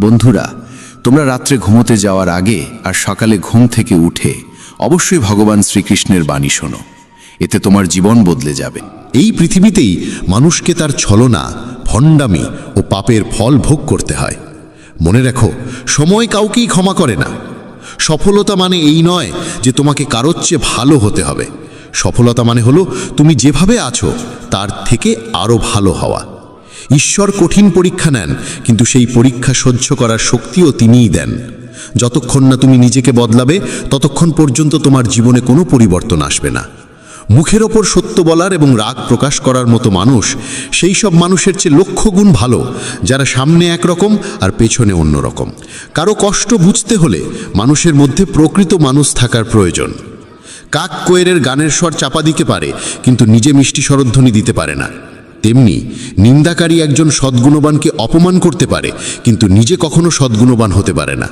বন্ধুরা, তোমরা রাত্রে ঘুমোতে যাওয়ার আগে আর সকালে ঘুম থেকে উঠে অবশ্যই ভগবান শ্রীকৃষ্ণের বাণী শোনো। এতে তোমার জীবন বদলে যাবে। এই পৃথিবীতেই মানুষকে তার ছলনা, ভণ্ডামি ও পাপের ফল ভোগ করতে হয়। মনে রেখো, সময় কাউকেই ক্ষমা করে না। সফলতা মানে এই নয় যে তোমাকে কারোর চেয়ে ভালো হতে হবে। সফলতা মানে হলো তুমি যেভাবে আছো তার থেকে আরও ভালো হওয়া। ঈশ্বর কঠিন পরীক্ষা নেন, কিন্তু সেই পরীক্ষা সহ্য করার শক্তিও তিনিই দেন। যতক্ষণ না তুমি নিজেকে বদলাবে ততক্ষণ পর্যন্ত তোমার জীবনে কোনো পরিবর্তন আসবে না। মুখের ওপর সত্য বলার এবং রাগ প্রকাশ করার মতো মানুষ সেই সব মানুষের চেয়ে লক্ষ গুণ ভালো যারা সামনে একরকম আর পেছনে অন্যরকম। কারো কষ্ট বুঝতে হলে মানুষের মধ্যে প্রকৃত মানুষ থাকার প্রয়োজন। কাক কোয়েলের গানের স্বর চাপা দিতে পারে, কিন্তু নিজে মিষ্টি স্বরধ্বনি দিতে পারে না। তেমনি নিন্দাকারী একজন সদ্গুণবানকে অপমান করতে পারে, কিন্তু নিজে কখনো সদ্গুণবান হতে পারে না।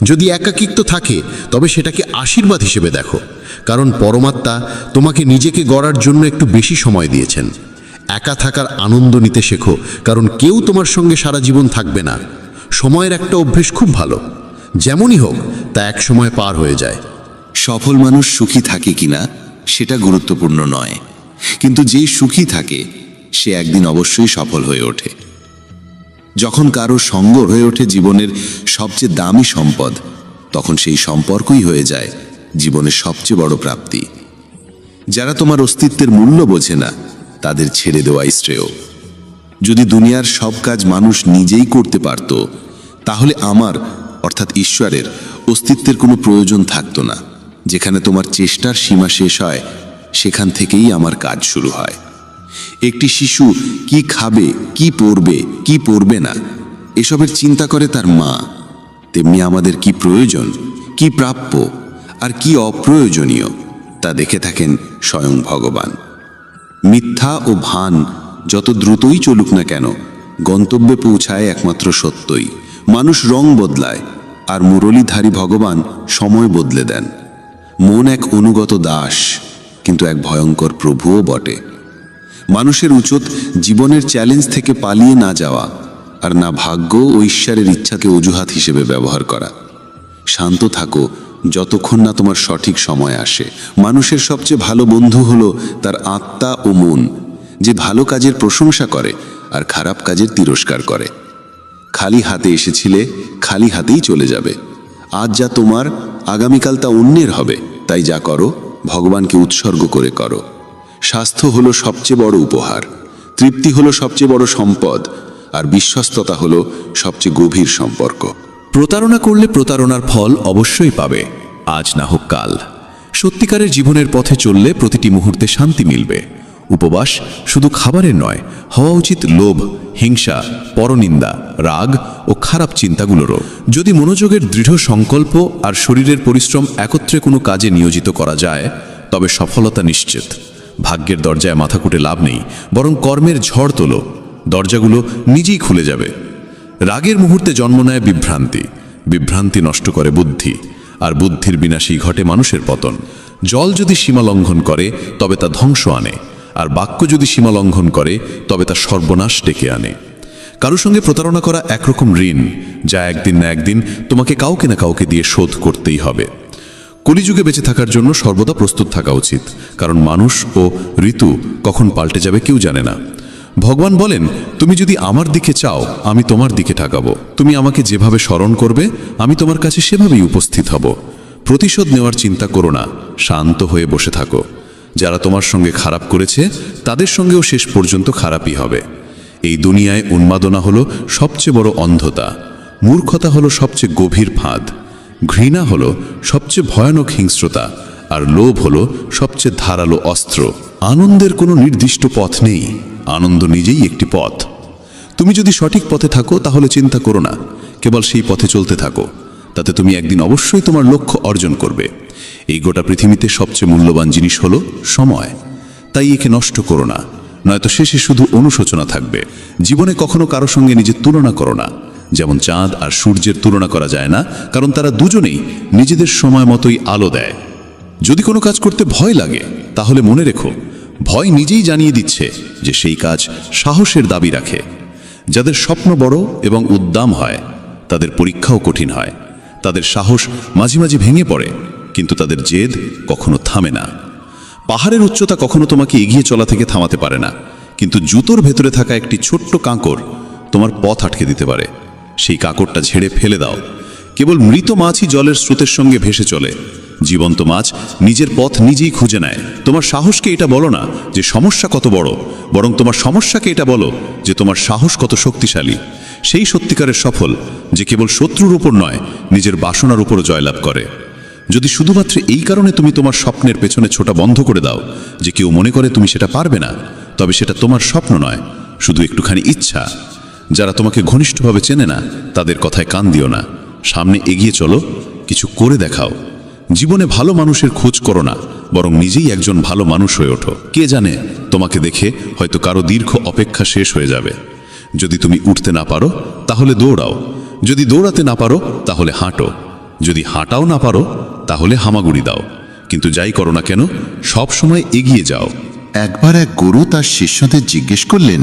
যদি একাকিত্ব থাকে তবে সেটাকে আশীর্বাদ হিসেবে দেখো, কারণ পরমাত্মা তোমাকে নিজেকে গড়ার জন্য একটু বেশি সময় দিয়েছেন। একা থাকার আনন্দ নিতে শেখো, কারণ কেউ তোমার সঙ্গে সারা জীবন থাকবে না। সময়ের একটা অভ্যেস খুব ভালো, যেমনই হোক তা এক সময় পার হয়ে যায়। সফল মানুষ সুখী থাকে কিনা সেটা গুরুত্বপূর্ণ নয়, কিন্তু যে সুখী থাকে সে একদিন অবশ্যই সফল হয়ে ওঠে। যখন কারো সঙ্গ হয়ে ওঠে জীবনের সবচেয়ে দামি সম্পদ, তখন সেই সম্পর্কই হয়ে যায় জীবনের সবচেয়ে বড় প্রাপ্তি। যারা তোমার অস্তিত্বের মূল্য বোঝে না তাদের ছেড়ে দেওয়াই শ্রেয়। যদি দুনিয়ার সব কাজ মানুষ নিজেই করতে পারত, তাহলে আমার অর্থাৎ ঈশ্বরের অস্তিত্বের কোনো প্রয়োজন থাকতো না। যেখানে তোমার চেষ্টার সীমা শেষ হয়, সেখান থেকেই আমার কাজ শুরু হয়। একটি শিশু কি খাবে, কি পরবে, কি পরবে না, এসবের চিন্তা করে তার মা। তেমনি আমাদের কি প্রয়োজন, কি প্রাপ্য আর কি অপ্রয়োজনীয় তা দেখে থাকেন স্বয়ং ভগবান। মিথ্যা ও ভান যত দ্রুতই চলুক না কেন, গন্তব্যে পৌঁছায় একমাত্র সত্যই। মানুষ রং বদলায়, আর মুরলীধারী ভগবান সময় বদলে দেন। মন এক অনুগত দাস, কিন্তু এক ভয়ঙ্কর প্রভুও বটে। মানুষের উচিত জীবনের চ্যালেঞ্জ থেকে পালিয়ে না যাওয়া, আর না ভাগ্য ও ঈশ্বরের ইচ্ছাকে অজুহাত হিসেবে ব্যবহার করা। শান্ত থাকো যতক্ষণ না তোমার সঠিক সময় আসে। মানুষের সবচেয়ে ভালো বন্ধু হলো তার আত্মা ও মন, যে ভালো কাজের প্রশংসা করে আর খারাপ কাজের তিরস্কার করে। খালি হাতে এসেছিলে, খালি হাতেই চলে যাবে। আজ যা তোমার, আগামীকাল তা অন্যের হবে। তাই যা করো ভগবানকে উৎসর্গ করে করো। স্বাস্থ্য হলো সবচেয়ে বড় উপহার, তৃপ্তি হলো সবচেয়ে বড় সম্পদ, আর বিশ্বস্ততা হলো সবচেয়ে গভীর সম্পর্ক। প্রতারণা করলে প্রতারণার ফল অবশ্যই পাবে, আজ না হোক কাল। সত্যিকারের জীবনের পথে চললে প্রতিটি মুহূর্তে শান্তি মিলবে। উপবাস শুধু খাবারের নয়, হওয়া উচিত লোভ, হিংসা, পরনিন্দা, রাগ ও খারাপ চিন্তাগুলোরও। যদি মনোযোগের দৃঢ় সংকল্প আর শরীরের পরিশ্রম একত্রে কোনো কাজে নিয়োজিত করা যায়, তবে সফলতা নিশ্চিত। ভাগ্যের দরজায় মাথা কুটে লাভ নেই, বরং কর্মের ঝড় তোলো, দরজাগুলো নিজেই খুলে যাবে। রাগের মুহূর্তে জন্ম নেয় বিভ্রান্তি, বিভ্রান্তি নষ্ট করে বুদ্ধি, আর বুদ্ধির বিনাশেই ঘটে মানুষের পতন। জল যদি সীমা লঙ্ঘন করে তবে তা ধ্বংস আনে, আর বাক্য যদি সীমা লঙ্ঘন করে তবে তা সর্বনাশ ডেকে আনে। কারো সঙ্গে প্রতারণা করা একরকম ঋণ, যা একদিন না একদিন তোমাকে কাউকে না কাউকে দিয়ে শোধ করতেই হবে। কলিযুগে বেঁচে থাকার জন্য সর্বদা প্রস্তুত থাকা উচিত, কারণ মানুষ ও ঋতু কখন পাল্টে যাবে কেউ জানে না। ভগবান বলেন, তুমি যদি আমার দিকে চাও আমি তোমার দিকে তাকাবো। তুমি আমাকে যেভাবে স্মরণ করবে আমি তোমার কাছে সেভাবেই উপস্থিত হব। প্রতিশোধ নেওয়ার চিন্তা করো না, শান্ত হয়ে বসে থাকো। যারা তোমার সঙ্গে খারাপ করেছে তাদের সঙ্গেও শেষ পর্যন্ত খারাপই হবে। এই দুনিয়ায় উন্মাদনা হলো সবচেয়ে বড় অন্ধতা, মূর্খতা হলো সবচেয়ে গভীর ফাঁদ, ঘৃণা হলো সবচেয়ে ভয়ানক হিংস্রতা, আর লোভ হলো সবচেয়ে ধারালো অস্ত্র। আনন্দের কোনো নির্দিষ্ট পথ নেই, আনন্দ নিজেই একটি পথ। তুমি যদি সঠিক পথে থাকো তাহলে চিন্তা করো না, কেবল সেই পথে চলতে থাকো। তাতে তুমি একদিন অবশ্যই তোমার লক্ষ্য অর্জন করবে। এই গোটা পৃথিবীতে সবচেয়ে মূল্যবান জিনিস হলো সময়, তাই একে নষ্ট করো না, নয়তো শেষে শুধু অনুশোচনা থাকবে। জীবনে কখনো কারো সঙ্গে নিজের তুলনা করো না। যেমন চাঁদ আর সূর্যের তুলনা করা যায় না, কারণ তারা দুজনেই নিজেদের সময় মতোই আলো দেয়। যদি কোনো কাজ করতে ভয় লাগে তাহলে মনে রেখো, ভয় নিজেই জানিয়ে দিচ্ছে যে সেই কাজ সাহসের দাবি রাখে। যাদের স্বপ্ন বড় এবং উদ্দাম হয় তাদের পরীক্ষাও কঠিন হয়, তাদের সাহস মাঝে মাঝে ভেঙে পড়ে, কিন্তু তাদের জেদ কখনো থামে না। পাহাড়ের উচ্চতা কখনো তোমাকে এগিয়ে চলা থেকে থামাতে পারে না, কিন্তু জুতোর ভেতরে থাকা একটি ছোট্ট কাঁকড় তোমার পথ আটকে দিতে পারে। সেই কাঁকড়টা ঝেড়ে ফেলে দাও। কেবল মৃত মাছই জলের স্রোতের সঙ্গে ভেসে চলে, জীবন্ত মাছ নিজের পথ নিজেই খুঁজে নেয়। তোমার সাহসকে এটা বলো না যে সমস্যা কত বড়, বরং তোমার সমস্যাকে এটা বলো যে তোমার সাহস কত শক্তিশালী। সেই সত্যিকারের সফল যে কেবল শত্রুর উপর নয়, নিজের বাসনার উপরও জয়লাভ করে। যদি শুধুমাত্র এই কারণে তুমি তোমার স্বপ্নের পেছনে ছোটা বন্ধ করে দাও যে কেউ মনে করে তুমি সেটা পারবে না, তবে সেটা তোমার স্বপ্ন নয়, শুধু একটুখানি ইচ্ছা। যারা তোমাকে ঘনিষ্ঠভাবে চেনে না তাদের কথায় কান দিও না, সামনে এগিয়ে চলো, কিছু করে দেখাও। জীবনে ভালো মানুষের খোঁজ করো না, বরং নিজেই একজন ভালো মানুষ হয়ে ওঠো। কে জানে, তোমাকে দেখে হয়তো কারো দীর্ঘ অপেক্ষা শেষ হয়ে যাবে। যদি তুমি উঠতে না পারো তাহলে দৌড়াও, যদি দৌড়াতে না পারো তাহলে হাঁটো, যদি হাঁটাও না পারো তাহলে হামাগুড়ি দাও, কিন্তু যাই করো না কেন সব সময় এগিয়ে যাও। একবার এক গুরু তার শিষ্যদের জিজ্ঞেস করলেন,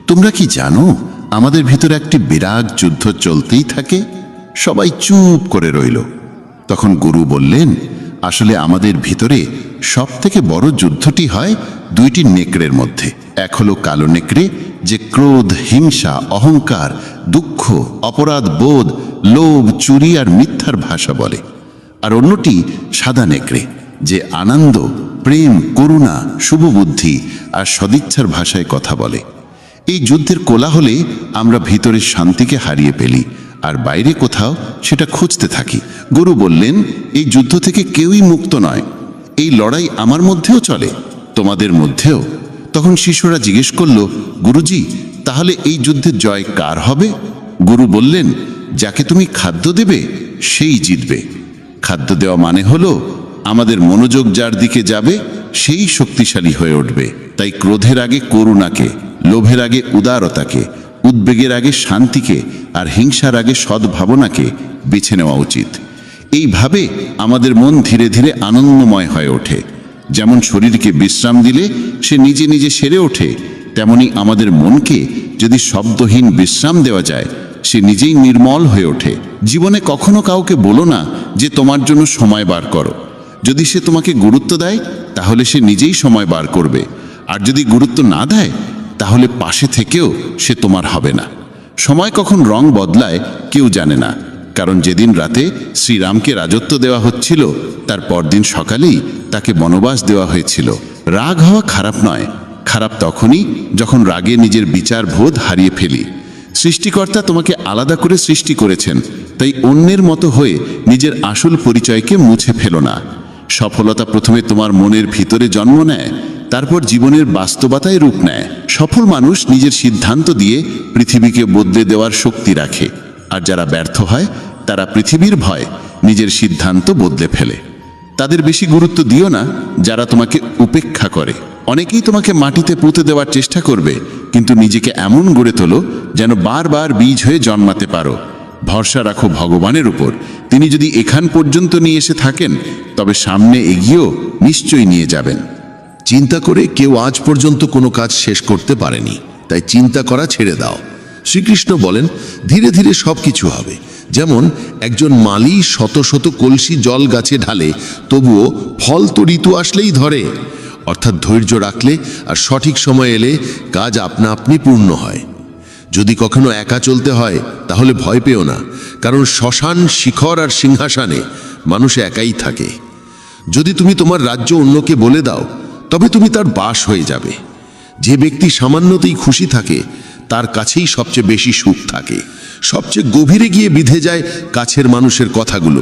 তোমরা কি জানো আমাদের ভিতরে একটি বিরাট যুদ্ধ চলতেই থাকে? সবাই চুপ করে রইল। তখন গুরু বললেন, আসলে আমাদের ভিতরে সব থেকে বড় যুদ্ধটি হয় দুইটি নেকড়ের মধ্যে। এক হলো কালো নেকড়ে, যে ক্রোধ, হিংসা, অহংকার, দুঃখ, অপরাধ বোধ, লোভ, চুরি আর মিথ্যার ভাষা বলে। আর অন্যটি সাদা নেকড়ে, যে আনন্দ, প্রেম, করুণা, শুভবুদ্ধি আর সদিচ্ছার ভাষায় কথা বলে। এই যুদ্ধের কোলাহলে আমরা ভিতরের শান্তিকে হারিয়ে ফেলি আর বাইরে কোথাও সেটা খুঁজতে থাকি। গুরু বললেন, এই যুদ্ধ থেকে কেউই মুক্ত নয়। এই লড়াই আমার মধ্যেও চলে, তোমাদের মধ্যেও। তখন শিষ্যরা জিজ্ঞেস করল, গুরুজি, তাহলে এই যুদ্ধের জয় কার হবে? গুরু বললেন, যাকে তুমি খাদ্য দেবে সেই জিতবে। খাদ্য দেওয়া মানে হলো আমাদের মনোযোগ যার দিকে যাবে সেই শক্তিশালী হয়ে উঠবে। তাই ক্রোধের আগে করুণাকে, লোভের আগে উদারতাকে, উদ্বেগের আগে শান্তিকে আর হিংসার আগে সদ্ভাবনাকে বেছে নেওয়া উচিত। এইভাবে আমাদের মন ধীরে ধীরে আনন্দময় হয়ে ওঠে। যেমন শরীরকে বিশ্রাম দিলে সে নিজে নিজে সেরে ওঠে, তেমনি আমাদের মনকে যদি শব্দহীন বিশ্রাম দেওয়া যায় সে নিজেই নির্মল হয়ে ওঠে। জীবনে কখনো কাউকে বলো না যে তোমার জন্য সময় বার করো। যদি সে তোমাকে গুরুত্ব দেয় তাহলে সে নিজেই সময় বার করবে, আর যদি গুরুত্ব না দেয় তাহলে পাশে থেকেও সে তোমার হবে না। সময় কখন রং বদলায় কেউ জানে না, কারণ যেদিন রাতে শ্রীরামকে রাজত্ব দেওয়া হচ্ছিল তার পরদিন সকালেই তাকে বনবাস দেওয়া হয়েছিল। রাগ হওয়া খারাপ নয়, খারাপ তখনই যখন রাগে নিজের বিচার বোধ হারিয়ে ফেলি। সৃষ্টিকর্তা তোমাকে আলাদা করে সৃষ্টি করেছেন, তাই অন্যের মতো হয়ে নিজের আসল পরিচয়কে মুছে ফেলো না। সফলতা প্রথমে তোমার মনের ভিতরে জন্ম নেয়, তারপর জীবনের বাস্তবতায় রূপ নেয়। সফল মানুষ নিজের সিদ্ধান্ত দিয়ে পৃথিবীকে বদলে দেওয়ার শক্তি রাখে, আর যারা ব্যর্থ হয় তারা পৃথিবীর ভয় নিজের সিদ্ধান্ত বদলে ফেলে। তাদের বেশি গুরুত্ব দিও না যারা তোমাকে উপেক্ষা করে। অনেকেই তোমাকে মাটিতে পুঁতে দেওয়ার চেষ্টা করবে, কিন্তু নিজেকে এমন গড়ে তোলো যেন বারবার বীজ হয়ে জন্মাতে পারো। ভরসা রাখো ভগবানের উপর, তিনি যদি এখান পর্যন্ত নিয়ে এসে থাকেন তবে সামনে এগিয়েও নিশ্চয়ই নিয়ে যাবেন। চিন্তা করে কেউ আজ পর্যন্ত কোনো কাজ শেষ করতে পারেনি, তাই চিন্তা করা ছেড়ে দাও। শ্রীকৃষ্ণ বলেন, ধীরে ধীরে সব কিছু হবে। যেমন একজন মালি শত শত কলসি জল গাছে ঢালে, তবুও ফল তো ঋতু আসলেই ধরে। অর্থাৎ ধৈর্য রাখলে আর সঠিক সময় এলে কাজ আপনা আপনি পূর্ণ হয়। যদি কখনো একা চলতে হয় তাহলে ভয় পেও না, কারণ শ্মশান, শিখর আর সিংহাসনে মানুষ একাই থাকে। যদি তুমি তোমার রাজ্য অন্যকে বলে দাও তবে তুমি তার বাস হয়ে যাবে। যে ব্যক্তি সামান্যতেই খুশি থাকে তার কাছেই সবচেয়ে বেশি সুখ থাকে। সবচেয়ে গভীরে গিয়ে বিধে যায় কাছের মানুষের কথাগুলো।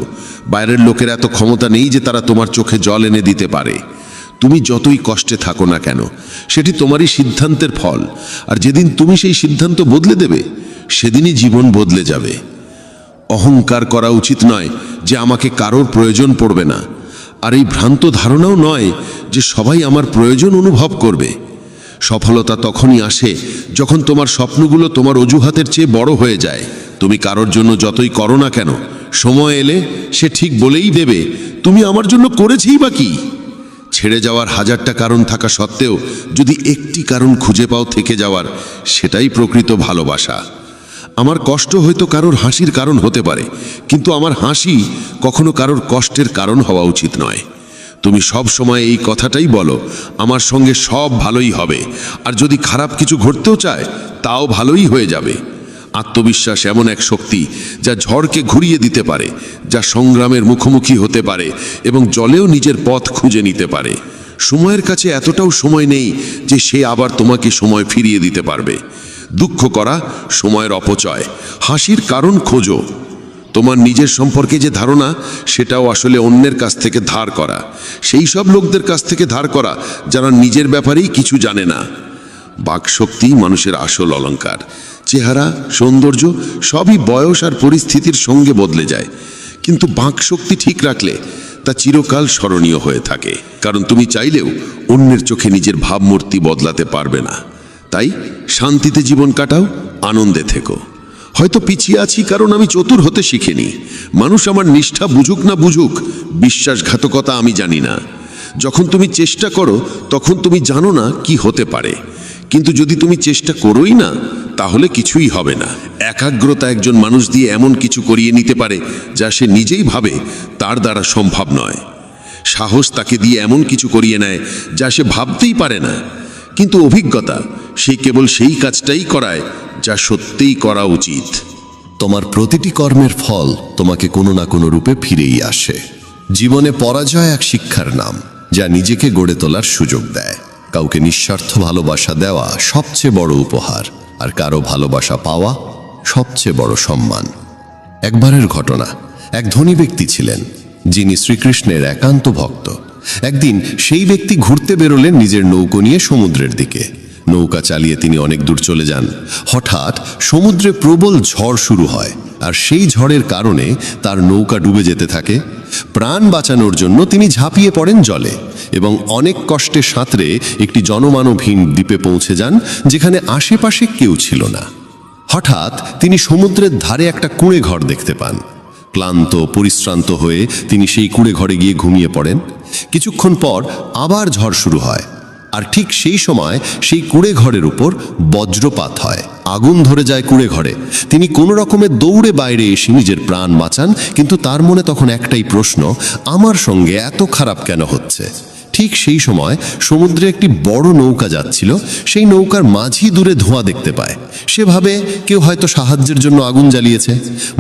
বাইরের লোকের এত ক্ষমতা নেই যে তারা তোমার চোখে জল এনে দিতে পারে। তুমি যতই কষ্টে থাকো না কেন, সেটি তোমারই সিদ্ধান্তের ফল, আর যেদিন তুমি সেই সিদ্ধান্ত বদলে দেবে সেদিনই জীবন বদলে যাবে। অহংকার করা উচিত নয় যে আমাকে কারোর প্রয়োজন পড়বে না, আর এই ভ্রান্ত ধারণাও নয় যে সবাই আমার প্রয়োজন অনুভব করবে। সফলতা তখনই আসে যখন তোমার স্বপ্নগুলো তোমার অজুহাতের চেয়ে বড় হয়ে যায়। তুমি কারোর জন্য যতই করো না কেন, সময় এলে সে ঠিক বলেই দেবে, তুমি আমার জন্য করেছেই বা কি। ছেড়ে যাওয়ার হাজারটা কারণ থাকা সত্ত্বেও যদি একটি কারণ খুঁজে পাও থেকে যাওয়ার, সেটাই প্রকৃত ভালোবাসা। আমার কষ্ট হয়তো কারোর হাসির কারণ হতে পারে, কিন্তু আমার হাসি কখনো কারোর কষ্টের কারণ হওয়া উচিত নয়। তুমি সব সময় এই কথাটাই বলো, আমার সঙ্গে সব ভালোই হবে, আর যদি খারাপ কিছু ঘটতেও চায় তাও ভালোই হয়ে যাবে। আত্মবিশ্বাস এমন এক শক্তি যা ঝড়কে ঘুরিয়ে দিতে পারে, যা সংগ্রামের মুখোমুখি হতে পারে এবং জলেও নিজের পথ খুঁজে নিতে পারে। সময়ের কাছে এতটাও সময় নেই যে সে আবার তোমাকে সময় ফিরিয়ে দিতে পারবে। দুঃখ করা সময়ের অপচয়, হাসির কারণ খোঁজো। তোমার নিজের সম্পর্কে যে ধারণা, সেটাও আসলে অন্যের কাছ থেকে ধার করা, সেই সব লোকদের কাছ থেকে ধার করা যারা নিজের ব্যাপারেই কিছু জানে না। বাকশক্তি মানুষের আসল অলংকার। চেহারা, সৌন্দর্য সবই বয়স আর পরিস্থিতির সঙ্গে বদলে যায়, কিন্তু বাকশক্তি ঠিক রাখলে তা চিরকাল স্মরণীয় হয়ে থাকে। কারণ তুমি চাইলেও অন্যের চোখে নিজের ভাবমূর্তি বদলাতে পারবে না। তাই শান্তিতে জীবন কাটাও, আনন্দে থেকো। হয়তো পিছিয়ে আছি কারণ আমি চতুর হতে শিখিনি। মানুষ আমার নিষ্ঠা বুঝুক না বুঝুক, বিশ্বাসঘাতকতা আমি জানি না। যখন তুমি চেষ্টা করো তখন তুমি জানো না কি হতে পারে, কিন্তু যদি তুমি চেষ্টা করোই না তাহলে কিছুই হবে না। একাগ্রতা একজন মানুষ দিয়ে এমন কিছু করিয়ে নিতে পারে যা সে নিজেই ভাবে তার দ্বারা সম্ভব নয়। সাহস তাকে দিয়ে এমন কিছু করিয়ে নেয় যা সে ভাবতেই পারে না, কিন্তু অভিজ্ঞতা সে কেবল সেই কাজটাই করায় যা সত্যিই করা উচিত। তোমার প্রতিটি কর্মের ফল তোমাকে কোনো না কোনো রূপে ফিরেই আসে। জীবনে পরাজয় এক শিক্ষার নাম, যা নিজেকে গড়ে তোলার সুযোগ দেয়। কাউকে নিঃস্বার্থ ভালোবাসা দেওয়া সবচেয়ে বড় উপহার, আর কারো ভালোবাসা পাওয়া সবচেয়ে বড় সম্মান। একবারের ঘটনা, এক ধনী ব্যক্তি ছিলেন যিনি শ্রীকৃষ্ণের একান্ত ভক্ত। একদিন সেই ব্যক্তি ঘুরতে বেরোলেন নিজের নৌকো নিয়ে সমুদ্রের দিকে। নৌকা চালিয়ে তিনি অনেক দূর চলে যান। হঠাৎ সমুদ্রে প্রবল ঝড় শুরু হয়, আর সেই ঝড়ের কারণে তার নৌকা ডুবে যেতে থাকে। প্রাণ বাঁচানোর জন্য তিনি ঝাঁপিয়ে পড়েন জলে এবং অনেক কষ্টে সাঁতরে একটি জনমানবহীন দ্বীপে পৌঁছে যান, যেখানে আশেপাশে কেউ ছিল না। হঠাৎ তিনি সমুদ্রের ধারে একটা কুঁড়ে ঘর দেখতে পান। ক্লান্ত পরিশ্রান্ত হয়ে তিনি সেই কুঁড়ে ঘরে গিয়ে ঘুমিয়ে পড়েন। কিছুক্ষণ পর আবার ঝড় শুরু হয়, আর ঠিক সেই সময় সেই কুঁড়ে ঘরের উপর বজ্রপাত হয়। আগুন ধরে যায় কুঁড়ে ঘরে। তিনি কোনো রকমে দৌড়ে বাইরে এসে নিজের প্রাণ বাঁচান, কিন্তু তার মনে তখন একটাই প্রশ্ন, আমার সঙ্গে এত খারাপ কেন হচ্ছে? ঠিক সেই সময় সমুদ্রে একটি বড় নৌকা যাচ্ছিল। সেই নৌকার মাঝি দূরে ধোঁয়া দেখতে পায়। সে ভাবে কেউ হয়তো সাহায্যের জন্য আগুন জ্বালিয়েছে।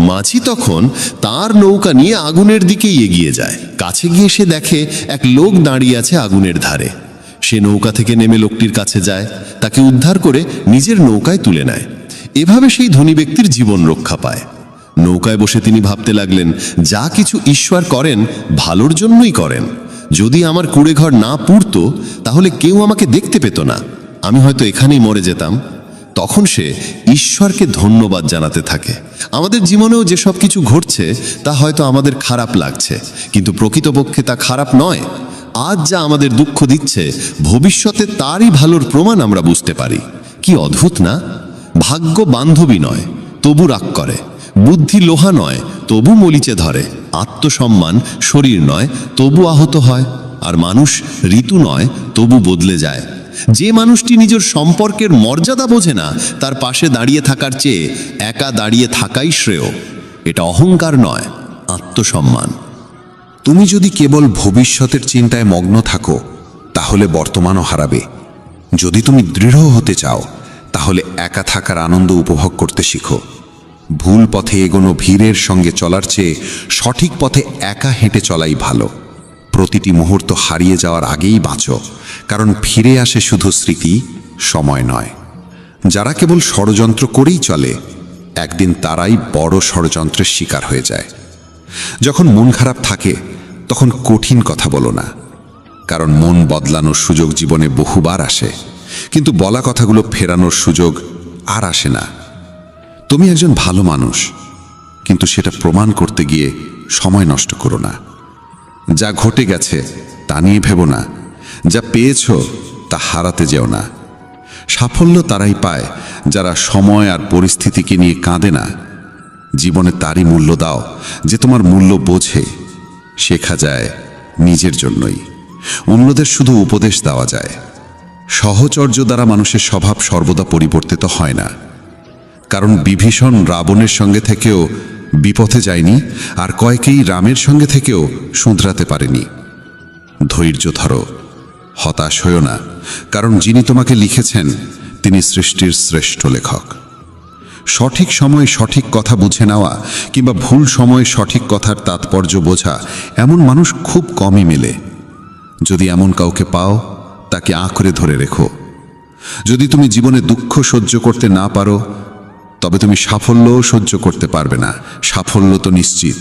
মাঝি তখন তার নৌকা নিয়ে আগুনের দিকেই এগিয়ে যায়। কাছে গিয়ে সে দেখে এক লোক দাঁড়িয়ে আছে আগুনের ধারে। সে নৌকা থেকে নেমে লোকটির কাছে যায়, তাকে উদ্ধার করে নিজের নৌকায় তুলে নেয়। এভাবে সেই ধনী ব্যক্তির জীবন রক্ষা পায়। নৌকায় বসে তিনি ভাবতে লাগলেন, যা কিছু ঈশ্বর করেন ভালোর জন্যই করেন। যদি আমার কুঁড়ে ঘর না পুড়তো তাহলে কেউ আমাকে দেখতে পেত না, আমি হয়তো এখানেই মরে যেতাম। তখন সে ঈশ্বরকে ধন্যবাদ জানাতে থাকে। আমাদের জীবনেও যেসব কিছু ঘটছে তা হয়তো আমাদের খারাপ লাগছে, কিন্তু প্রকৃতপক্ষে তা খারাপ নয়। আজ যা আমাদের দুঃখ দিচ্ছে, ভবিষ্যতে তারই ভালোর প্রমাণ আমরা বুঝতে পারি। কি অদ্ভুত না? ভাগ্য বান্ধবী নয়, তবু রাগ করে। বুদ্ধি লোহা নয়, তবু মলিচে ধরে। আত্মসম্মান শরীর নয়, তবু আহত হয়। আর মানুষ ঋতু নয়, তবু বদলে যায়। যে মানুষটি নিজের সম্পর্কের মর্যাদা বোঝে না, তার পাশে দাঁড়িয়ে থাকার চেয়ে একা দাঁড়িয়ে থাকাই শ্রেয়। এটা অহংকার নয়, আত্মসম্মান। তুমি যদি কেবল ভবিষ্যতের চিন্তায় মগ্ন থাকো তাহলে বর্তমানও হারাবে। যদি তুমি দৃঢ় হতে চাও তাহলে একা থাকার আনন্দ উপভোগ করতে শিখো। ভুল পথে এগোনো ভিড়ের সঙ্গে চলার চেয়ে সঠিক পথে একা হেঁটে চলাই ভালো। প্রতিটি মুহূর্ত হারিয়ে যাওয়ার আগেই বাঁচো, কারণ ফিরে আসে শুধু স্মৃতি, সময় নয়। যারা কেবল ষড়যন্ত্র করেই চলে, একদিন তারাই বড় ষড়যন্ত্রের শিকার হয়ে যায়। যখন মন খারাপ থাকে তখন কঠিন কথা বলো না, কারণ মন বদলানোর সুযোগ জীবনে বহুবার আসে, কিন্তু বলা কথাগুলো ফেরানোর সুযোগ আর আসে না। তুমি একজন ভালো মানুষ, কিন্তু সেটা প্রমাণ করতে গিয়ে সময় নষ্ট করো না। যা ঘটে গেছে তা নিয়ে ভেবো না, যা পেয়েছ তা হারাতে যেও না। সাফল্য তারাই পায় যারা সময় আর পরিস্থিতিকে নিয়ে কাঁদে না। জীবনে তারই মূল্য দাও যে তোমার মূল্য বোঝে। শেখা যায় নিজের জন্যই, অন্যদের শুধু উপদেশ দেওয়া যায়। সহচর্য দ্বারা মানুষের স্বভাব সর্বদা পরিবর্তিত হয় না। কারণ বিভীষণ রাবণের সঙ্গে থেকেও বিপথে যায়নি, আর কয়েকেই রামের সঙ্গে থেকেও শুধরাতে পারেনি। ধৈর্য ধরো, হতাশ হও না, কারণ যিনি তোমাকে লিখেছেন তিনি সৃষ্টির শ্রেষ্ঠ লেখক। সঠিক সময়ে সঠিক কথা বুঝে নেওয়া কিংবা ভুল সময়ে সঠিক কথার তাৎপর্য বোঝা এমন মানুষ খুব কমই মেলে। যদি এমন কাউকে পাও, তাকে আঁকড়ে ধরে রেখো। যদি তুমি জীবনে দুঃখ সহ্য করতে না পারো, তবে তুমি সাফল্যও সহ্য করতে পারবে না। সাফল্য তো নিশ্চিত,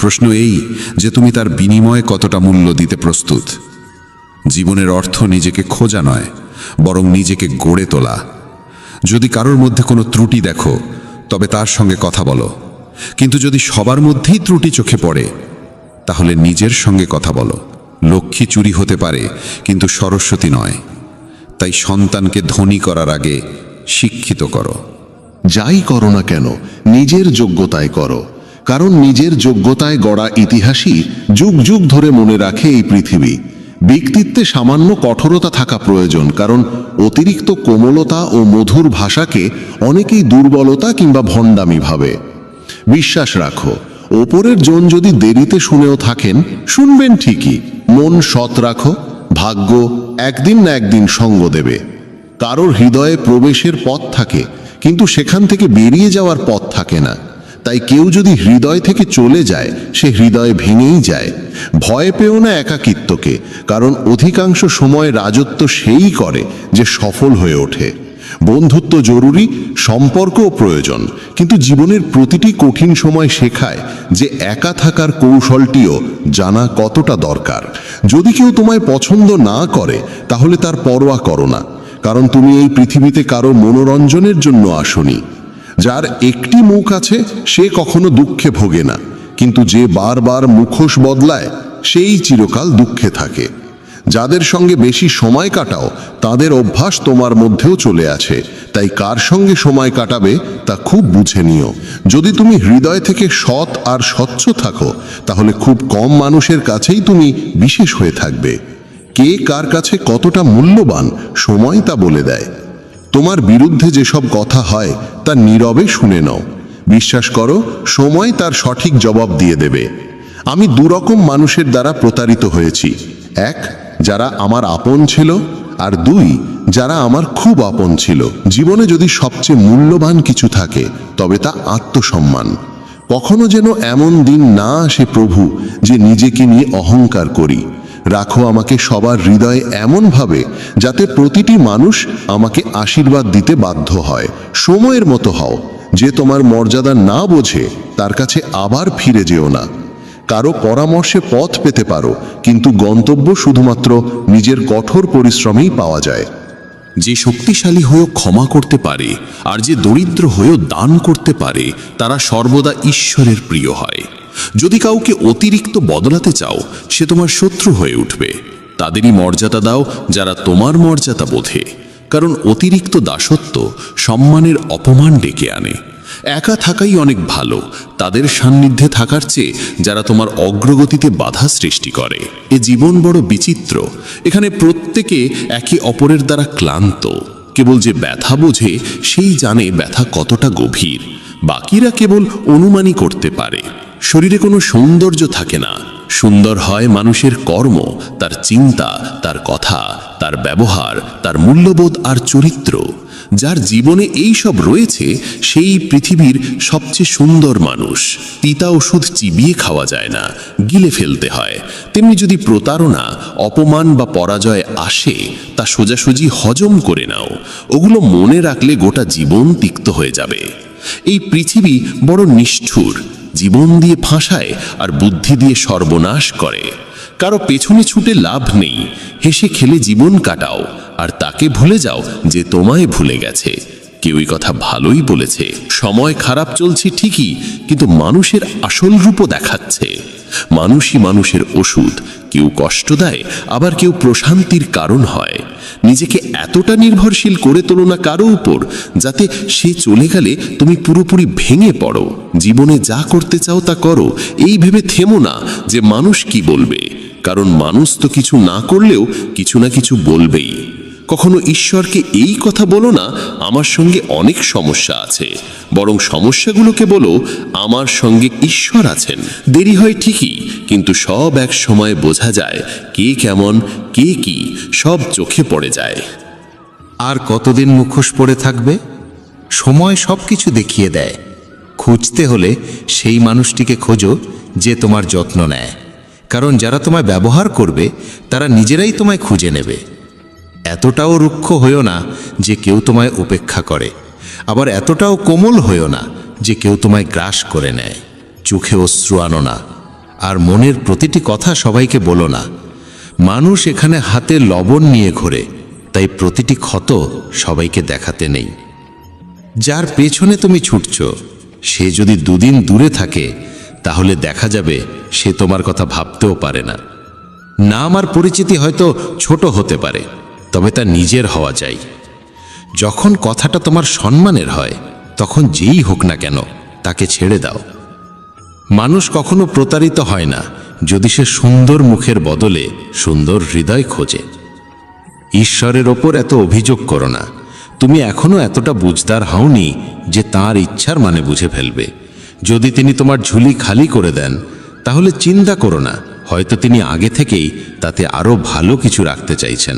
প্রশ্ন এই যে তুমি তার বিনিময়ে কতটা মূল্য দিতে প্রস্তুত। জীবনের অর্থ নিজেকে খোঁজা নয়, বরং নিজেকে গড়ে তোলা। যদি কারোর মধ্যে কোনো ত্রুটি দেখো, তবে তার সঙ্গে কথা বলো, কিন্তু যদি সবার মধ্যেই ত্রুটি চোখে পড়ে, তাহলে নিজের সঙ্গে কথা বলো। লক্ষ্মী চুরি হতে পারে, কিন্তু সরস্বতী নয়। তাই সন্তানকে ধনী করার আগে শিক্ষিত করো। যাই করো না কেন নিজের যোগ্যতায় করো, কারণ নিজের যোগ্যতায় গড়া ইতিহাসই যুগ যুগ ধরে মনে রাখে এই পৃথিবী। ব্যক্তিত্বে সামান্য কঠোরতা থাকা প্রয়োজন, কারণ অতিরিক্ত কোমলতা ও মধুর ভাষাকে অনেকেই দুর্বলতা কিংবা ভণ্ডামি ভাবে। বিশ্বাস রাখো, ওপরের জন যদি দেরিতে শুনেও থাকেন, শুনবেন ঠিকই। মন সৎ রাখো, ভাগ্য একদিন না একদিন সঙ্গ দেবে। কারোর হৃদয়ে প্রবেশের পথ থাকে, কিন্তু সেখান থেকে বেরিয়ে যাওয়ার পথ থাকে না। তাই কেউ যদি হৃদয় থেকে চলে যায়, সে হৃদয় ভেঙেই যায়। ভয় পেও না একাকিত্বকে, কারণ অধিকাংশ সময় রাজত্ব সেই করে যে সফল হয়ে ওঠে। বন্ধুত্ব জরুরি, সম্পর্কও প্রয়োজন, কিন্তু জীবনের প্রতিটি কঠিন সময় শেখায় যে একা থাকার কৌশলটিও জানা কতটা দরকার। যদি কেউ তোমায় পছন্দ না করে, তাহলে তার পরোয়া করো না, কারণ তুমি এই পৃথিবীতে কারো মনোরঞ্জনের জন্য আসনি। যার একটি মুখ আছে সে কখনো দুঃখে ভোগে না, কিন্তু যে বারবার মুখোশ বদলায় সেই চিরকাল দুঃখে থাকে। যাদের সঙ্গে বেশি সময় কাটাও, তাদের অভ্যাস তোমার মধ্যেও চলে আছে। তাই কার সঙ্গে সময় কাটাবে তা খুব বুঝে নিও। যদি তুমি হৃদয় থেকে সৎ আর স্বচ্ছ থাকো, তাহলে খুব কম মানুষের কাছেই তুমি বিশেষ হয়ে থাকবে। কে কার কাছে কতটা মূল্যবান, সময় তা বলে দেয়। তোমার বিরুদ্ধে যেসব কথা হয় তা নীরবে শুনে নাও। বিশ্বাস করো, সময় তার সঠিক জবাব দিয়ে দেবে। আমি দুরকম মানুষের দ্বারা প্রতারিত হয়েছি। এক, যারা আমার আপন ছিল, আর দুই, যারা আমার খুব আপন ছিল। জীবনে যদি সবচেয়ে মূল্যবান কিছু থাকে, তবে তা আত্মসম্মান। কখনো যেন এমন দিন না আসে প্রভু, যে নিজেকে নিয়ে অহংকার করি। রাখো আমাকে সবার হৃদয়ে এমনভাবে, যাতে প্রতিটি মানুষ আমাকে আশীর্বাদ দিতে বাধ্য হয়। সময়ের মতো হও, যে তোমার মর্যাদা না বোঝে তার কাছে আবার ফিরে যেও না। কারো পরামর্শে পথ পেতে পারো, কিন্তু গন্তব্য শুধুমাত্র নিজের কঠোর পরিশ্রমেই পাওয়া যায়। যে শক্তিশালী হয়েও ক্ষমা করতে পারে, আর যে দরিদ্র হয়েও দান করতে পারে, তারা সর্বদা ঈশ্বরের প্রিয় হয়। যদি কাউকে অতিরিক্ত বদলাতে চাও, সে তোমার শত্রু হয়ে উঠবে। তাদেরই মর্যাদা দাও যারা তোমার মর্যাদা বোঝে, কারণ অতিরিক্ত দাসত্ব সম্মানের অপমান ডেকে আনে। একা থাকাই অনেক ভালো, তাদের সান্নিধ্যে থাকার চেয়ে যারা তোমার অগ্রগতিতে বাধা সৃষ্টি করে। এ জীবন বড় বিচিত্র, এখানে প্রত্যেকে একে অপরের দ্বারা ক্লান্ত। কেবল যে ব্যথা বোঝে সেই জানে ব্যথা কতটা গভীর, বাকিরা কেবল অনুমানই করতে পারে। শরীরে কোনো সৌন্দর্য থাকে না, সুন্দর হয় মানুষের কর্ম, তার চিন্তা, তার কথা, তার ব্যবহার, তার মূল্যবোধ আর চরিত্র। যার জীবনে এই সব রয়েছে, সেই পৃথিবীর সবচেয়ে সুন্দর মানুষ। তিতা ওষুধ চিবিয়ে খাওয়া যায় না, গিলে ফেলতে হয়। তেমনি যদি প্রতারণা, অপমান বা পরাজয় আসে, তা সোজাসুজি হজম করে নাও। ওগুলো মনে রাখলে গোটা জীবন তিক্ত হয়ে যাবে। এই পৃথিবী বড় নিষ্ঠুর, জীবন দিয়ে ফাঁসায় আর বুদ্ধি দিয়ে সর্বনাশ করে। কারো পেছনে ছুটে লাভ নেই, হেসে খেলে জীবন কাটাও, আর তাকে ভুলে যাও যে তোমায় ভুলে গেছে। কেউই কথা ভালোই বলেছে, সময় খারাপ চলছে ঠিকই, কিন্তু মানুষের আসল রূপও দেখাচ্ছে। মানুষই মানুষের ওষুধ, কেউ কষ্ট দেয়, আবার কেউ প্রশান্তির কারণ হয়। নিজেকে এতটা নির্ভরশীল করে তোলো না কারো উপর, যাতে সে চলে গেলে তুমি পুরোপুরি ভেঙে পড়ো। জীবনে যা করতে চাও তা করো, এই ভেবে থেমো না যে মানুষ কি বলবে, কারণ মানুষ তো কিছু না করলেও কিছু না কিছু বলবেই। কখনো ঈশ্বরকে এই কথা বলো না, আমার সঙ্গে অনেক সমস্যা আছে, বরং সমস্যাগুলোকে বলো আমার সঙ্গে ঈশ্বর আছেন। দেরি হয় ঠিকই, কিন্তু সব এক সময় বোঝা যায় কে কেমন, কে কি, সব চোখে পড়ে যায়। আর কতদিন মুখোশ পড়ে থাকবে? সময় সব কিছু দেখিয়ে দেয়। খুঁজতে হলে সেই মানুষটিকে খোঁজো যে তোমার যত্ন নেয়, কারণ যারা তোমায় ব্যবহার করবে তারা নিজেরাই তোমায় খুঁজে নেবে। এতটাও রুক্ষ হইও না যে কেউ তোমায় উপেক্ষা করে, আবার এতটাও কোমল হইও না যে কেউ তোমায় গ্রাস করে নেয়। চোখে অশ্রু আনো না, আর মনের প্রতিটি কথা সবাইকে বলো না। মানুষ এখানে হাতে লবণ নিয়ে ঘোরে, তাই প্রতিটি ক্ষত সবাইকে দেখাতে নেই। যার পেছনে তুমি ছুটছ সে যদি দুদিন দূরে থাকে তাহলে দেখা যাবে সে তোমার কথা ভাবতেও পারে না। নাম আর পরিচিতি হয়তো ছোট হতে পারে, তবে তা নিজের হওয়া চাই। যখন কথাটা তোমার সম্মানের হয় তখন যেই হোক না কেন তাকে ছেড়ে দাও। মানুষ কখনো প্রতারিত হয় না যদি সে সুন্দর মুখের বদলে সুন্দর হৃদয় খোঁজে। ঈশ্বরের ওপর এত অভিযোগ করো না। তুমি এখনো এতটা বুঝদার হওনি যে তাঁর ইচ্ছার মানে বুঝে ফেলবে। যদি তিনি তোমার ঝুলি খালি করে দেন তাহলে চিন্তা করো না, হয়তো তিনি আগে থেকেই তাতে আরও ভালো কিছু রাখতে চাইছেন।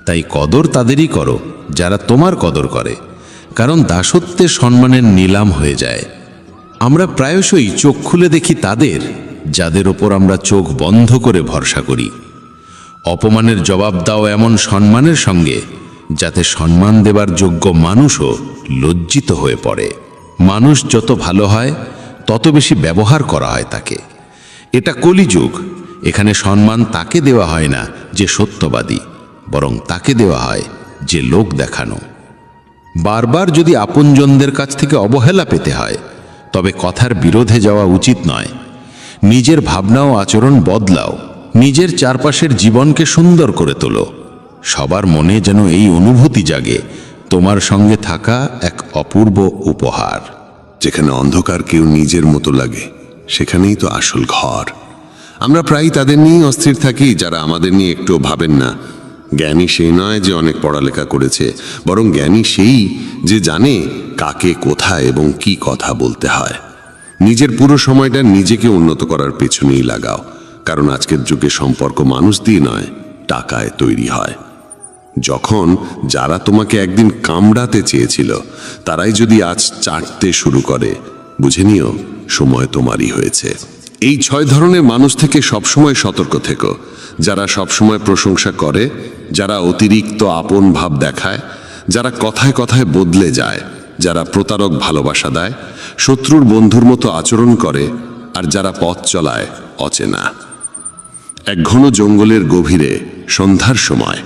তাই কদর তাদেরই করো যারা তোমার কদর করে, কারণ দাসত্বে সম্মানের নিলাম হয়ে যায়। আমরা প্রায়শই চোখ খুলে দেখি তাদের যাদের ওপর আমরা চোখ বন্ধ করে ভরসা করি। অপমানের জবাব দাও এমন সম্মানের সঙ্গে যাতে সম্মান দেবার যোগ্য মানুষও লজ্জিত হয়ে পড়ে। মানুষ যত ভালো হয় তত বেশি ব্যবহার করা হয় তাকে। এটা কলিযুগ। এখানে সম্মান তাকে দেওয়া হয় না যে সত্যবাদী, বরং তাকে দেওয়া হয় যে লোক দেখানো। বারবার যদি আপনজনদের কাছ থেকে অবহেলা পেতে হয় তবে কথার বিরোধে যাওয়া উচিত নয়। নিজের ভাবনা ও আচরণ বদলাও, নিজের চারপাশের জীবনকে সুন্দর করে তোলো। সবার মনে যেন এই অনুভূতি জাগে তোমার সঙ্গে থাকা এক অপূর্ব উপহার। যেখানে অন্ধকার কেউ নিজের মতো লাগে সেখানেই তো আসল ঘর। আমরা প্রায়ই তাদের নিয়েই অস্থির থাকি যারা আমাদের নিয়ে একটু ভাবেন না। জ্ঞানী সেই নয় যে অনেক পড়ালেখা করেছে, বরং জ্ঞানী সেই যে জানে কাকে কোথায় এবং কি কথা বলতে হয়। নিজের পুরো সময়টা নিজেকে উন্নত করার পেছনেই লাগাও, কারণ আজকের যুগে সম্পর্ক মানুষ দিয়ে নয়, টাকায় তৈরি হয়। যখন যারা তোমাকে একদিন কামড়াতে চেয়েছিল তারাই যদি আজ চাটতে শুরু করে, বুঝে নিও সময় তোমারই হয়েছে। এই 6 ধরনের মানুষ থেকে সবসময় সতর্ক থেকো। যারা সবসময় প্রশংসা করে, যারা অতিরিক্ত আপন ভাব দেখায়, যারা কথায় কথায় বদলে যায়, যারা প্রতারক ভালোবাসা দেয়, শত্রুর বন্ধুর মতো আচরণ করে, আর যারা পথ চলায় অচেনা। এক ঘন জঙ্গলের গভীরে সন্ধ্যার সময়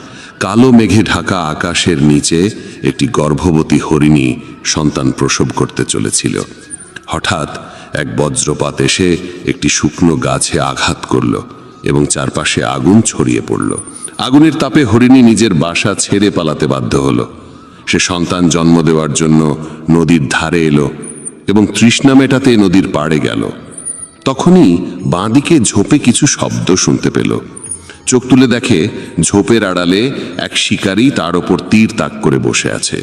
কালো মেঘে ঢাকা আকাশের নিচে একটি গর্ভবতী হরিণী সন্তান প্রসব করতে চলেছিল। হঠাৎ এক বজ্রপাত এসে একটি শুকনো গাছে আঘাত করল এবং চারপাশে আগুন ছড়িয়ে পড়ল। আগুনের তাপে হরিণী নিজের বাসা ছেড়ে পালাতে বাধ্য হলো। সে সন্তান জন্ম দেওয়ার জন্য নদীর ধারে এলো এবং তৃষ্ণা মেটাতে নদীর পাড়ে গেল। তখনই বাঁদিকে ঝোপে কিছু শব্দ শুনতে পেল। চোখ তুলে দেখে ঝোপের আড়ালে এক শিকারী তার ওপর তীর তাক করে বসে আছে।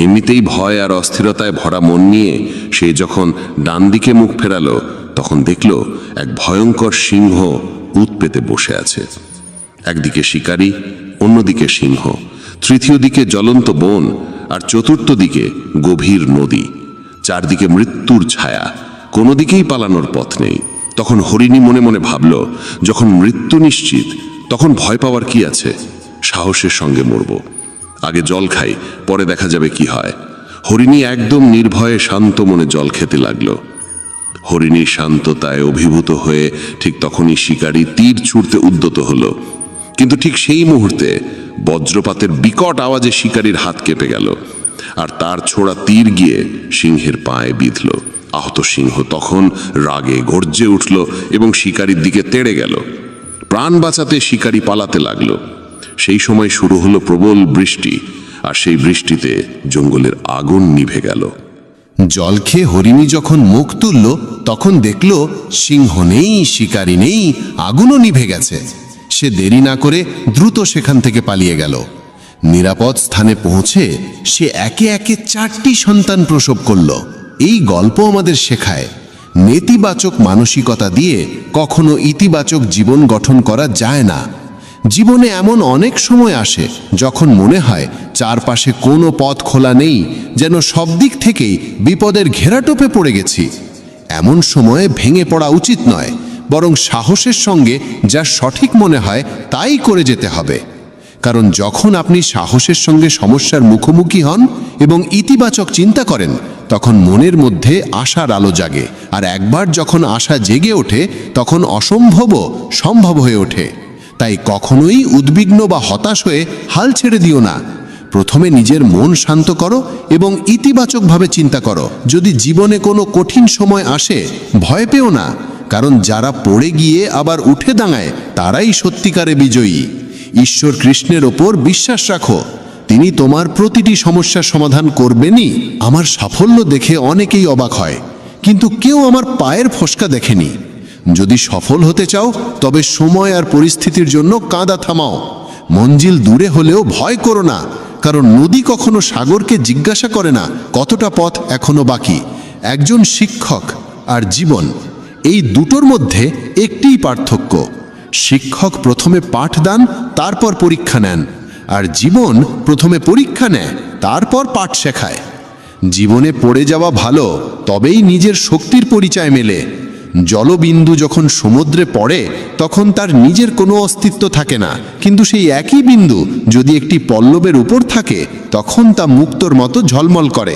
এমনিতেই ভয় আর অস্থিরতায় ভরা মন নিয়ে সে যখন ডান দিকে মুখ ফেরালো তখন দেখল এক ভয়ঙ্কর সিংহ উত পেতে বসে আছে। একদিকে শিকারী, অন্যদিকে সিংহ, তৃতীয় দিকে জ্বলন্ত বন, আর চতুর্থ দিকে গভীর নদী। চারদিকে মৃত্যুর ছায়া, কোনো দিকেই পালানোর পথ নেই। তখন হরিণী মনে মনে ভাবল, যখন মৃত্যু নিশ্চিত তখন ভয় পাওয়ার কি আছে? সাহসের সঙ্গে মরব। আগে জল খাই, পরে দেখা যাবে কি হয়। হরিণী একদম নির্ভয়ে শান্ত মনে জল খেতে লাগলো। হরিণীর শান্ততায় অভিভূত হয়ে ঠিক তখনই শিকারী তীর ছুঁড়তে উদ্যত হলো, কিন্তু ঠিক সেই মুহূর্তে বজ্রপাতের বিকট আওয়াজে শিকারীর হাত কেঁপে গেল, আর তার ছোড়া তীর গিয়ে সিংহের পায়ে বিঁধল। আহত সিংহ তখন রাগে গর্জে উঠল এবং শিকারীর দিকে তেড়ে গেল। প্রাণ বাঁচাতে শিকারী পালাতে লাগলো। সেই সময় শুরু হলো প্রবল বৃষ্টি, আর সেই বৃষ্টিতে জঙ্গলের আগুন নিভে গেল। জল খেয়ে হরিণী যখন মুখ তুলল তখন দেখল সিংহ নেই, শিকারী নেই, আগুনও নিভে গেছে। সে দেরি না করে দ্রুত সেখান থেকে পালিয়ে গেল। নিরাপদ স্থানে পৌঁছে সে একে একে 4টি সন্তান প্রসব করল। এই গল্প আমাদের শেখায় নেতিবাচক মানসিকতা দিয়ে কখনো ইতিবাচক জীবন গঠন করা যায় না। জীবনে এমন অনেক সময় আসে যখন মনে হয় চারপাশে কোনো পথ খোলা নেই, যেন সব দিক থেকেই বিপদের ঘেরাটোপে পড়ে গেছি। এমন সময়ে ভেঙে পড়া উচিত নয়, বরং সাহসের সঙ্গে যা সঠিক মনে হয় তাই করে যেতে হবে। কারণ যখন আপনি সাহসের সঙ্গে সমস্যার মুখোমুখি হন এবং ইতিবাচক চিন্তা করেন, তখন মনের মধ্যে আশার আলো জাগে, আর একবার যখন আশা জেগে ওঠে তখন অসম্ভবও সম্ভব হয়ে ওঠে। তাই কখনোই উদ্বিগ্ন বা হতাশ হয়ে হাল ছেড়ে দিও না। প্রথমে নিজের মন শান্ত করো এবং ইতিবাচকভাবে চিন্তা করো। যদি জীবনে কোনো কঠিন সময় আসে, ভয় পেও না, কারণ যারা পড়ে গিয়ে আবার উঠে দাঁড়ায় তারাই সত্যিকারে বিজয়ী। ঈশ্বর কৃষ্ণের ওপর বিশ্বাস রাখো, তিনি তোমার প্রতিটি সমস্যার সমাধান করবেনই। আমার সাফল্য দেখে অনেকেই অবাক হয়, কিন্তু কেউ আমার পায়ের ফসকা দেখেনি। যদি সফল হতে চাও তবে সময় আর পরিস্থিতির জন্য কাঁদা থামাও। মঞ্জিল দূরে হলেও ভয় করো না, কারণ নদী কখনো সাগরকে জিজ্ঞাসা করে না কতটা পথ এখনো বাকি। একজন শিক্ষক আর জীবন, এই দুটোর মধ্যে একটিই পার্থক্য। শিক্ষক প্রথমে পাঠ দেন, তারপর পরীক্ষা নেন, আর জীবন প্রথমে পরীক্ষা নেয়, তারপর পাঠ শেখায়। জীবনে পড়ে যাওয়া ভালো, তবেই নিজের শক্তির পরিচয় মেলে। জলবিন্দু যখন সমুদ্রে পড়ে তখন তার নিজের কোনো অস্তিত্ব থাকে না, কিন্তু সেই একই বিন্দু যদি একটি পল্লবের উপর থাকে তখন তা মুক্তোর মতো ঝলমল করে।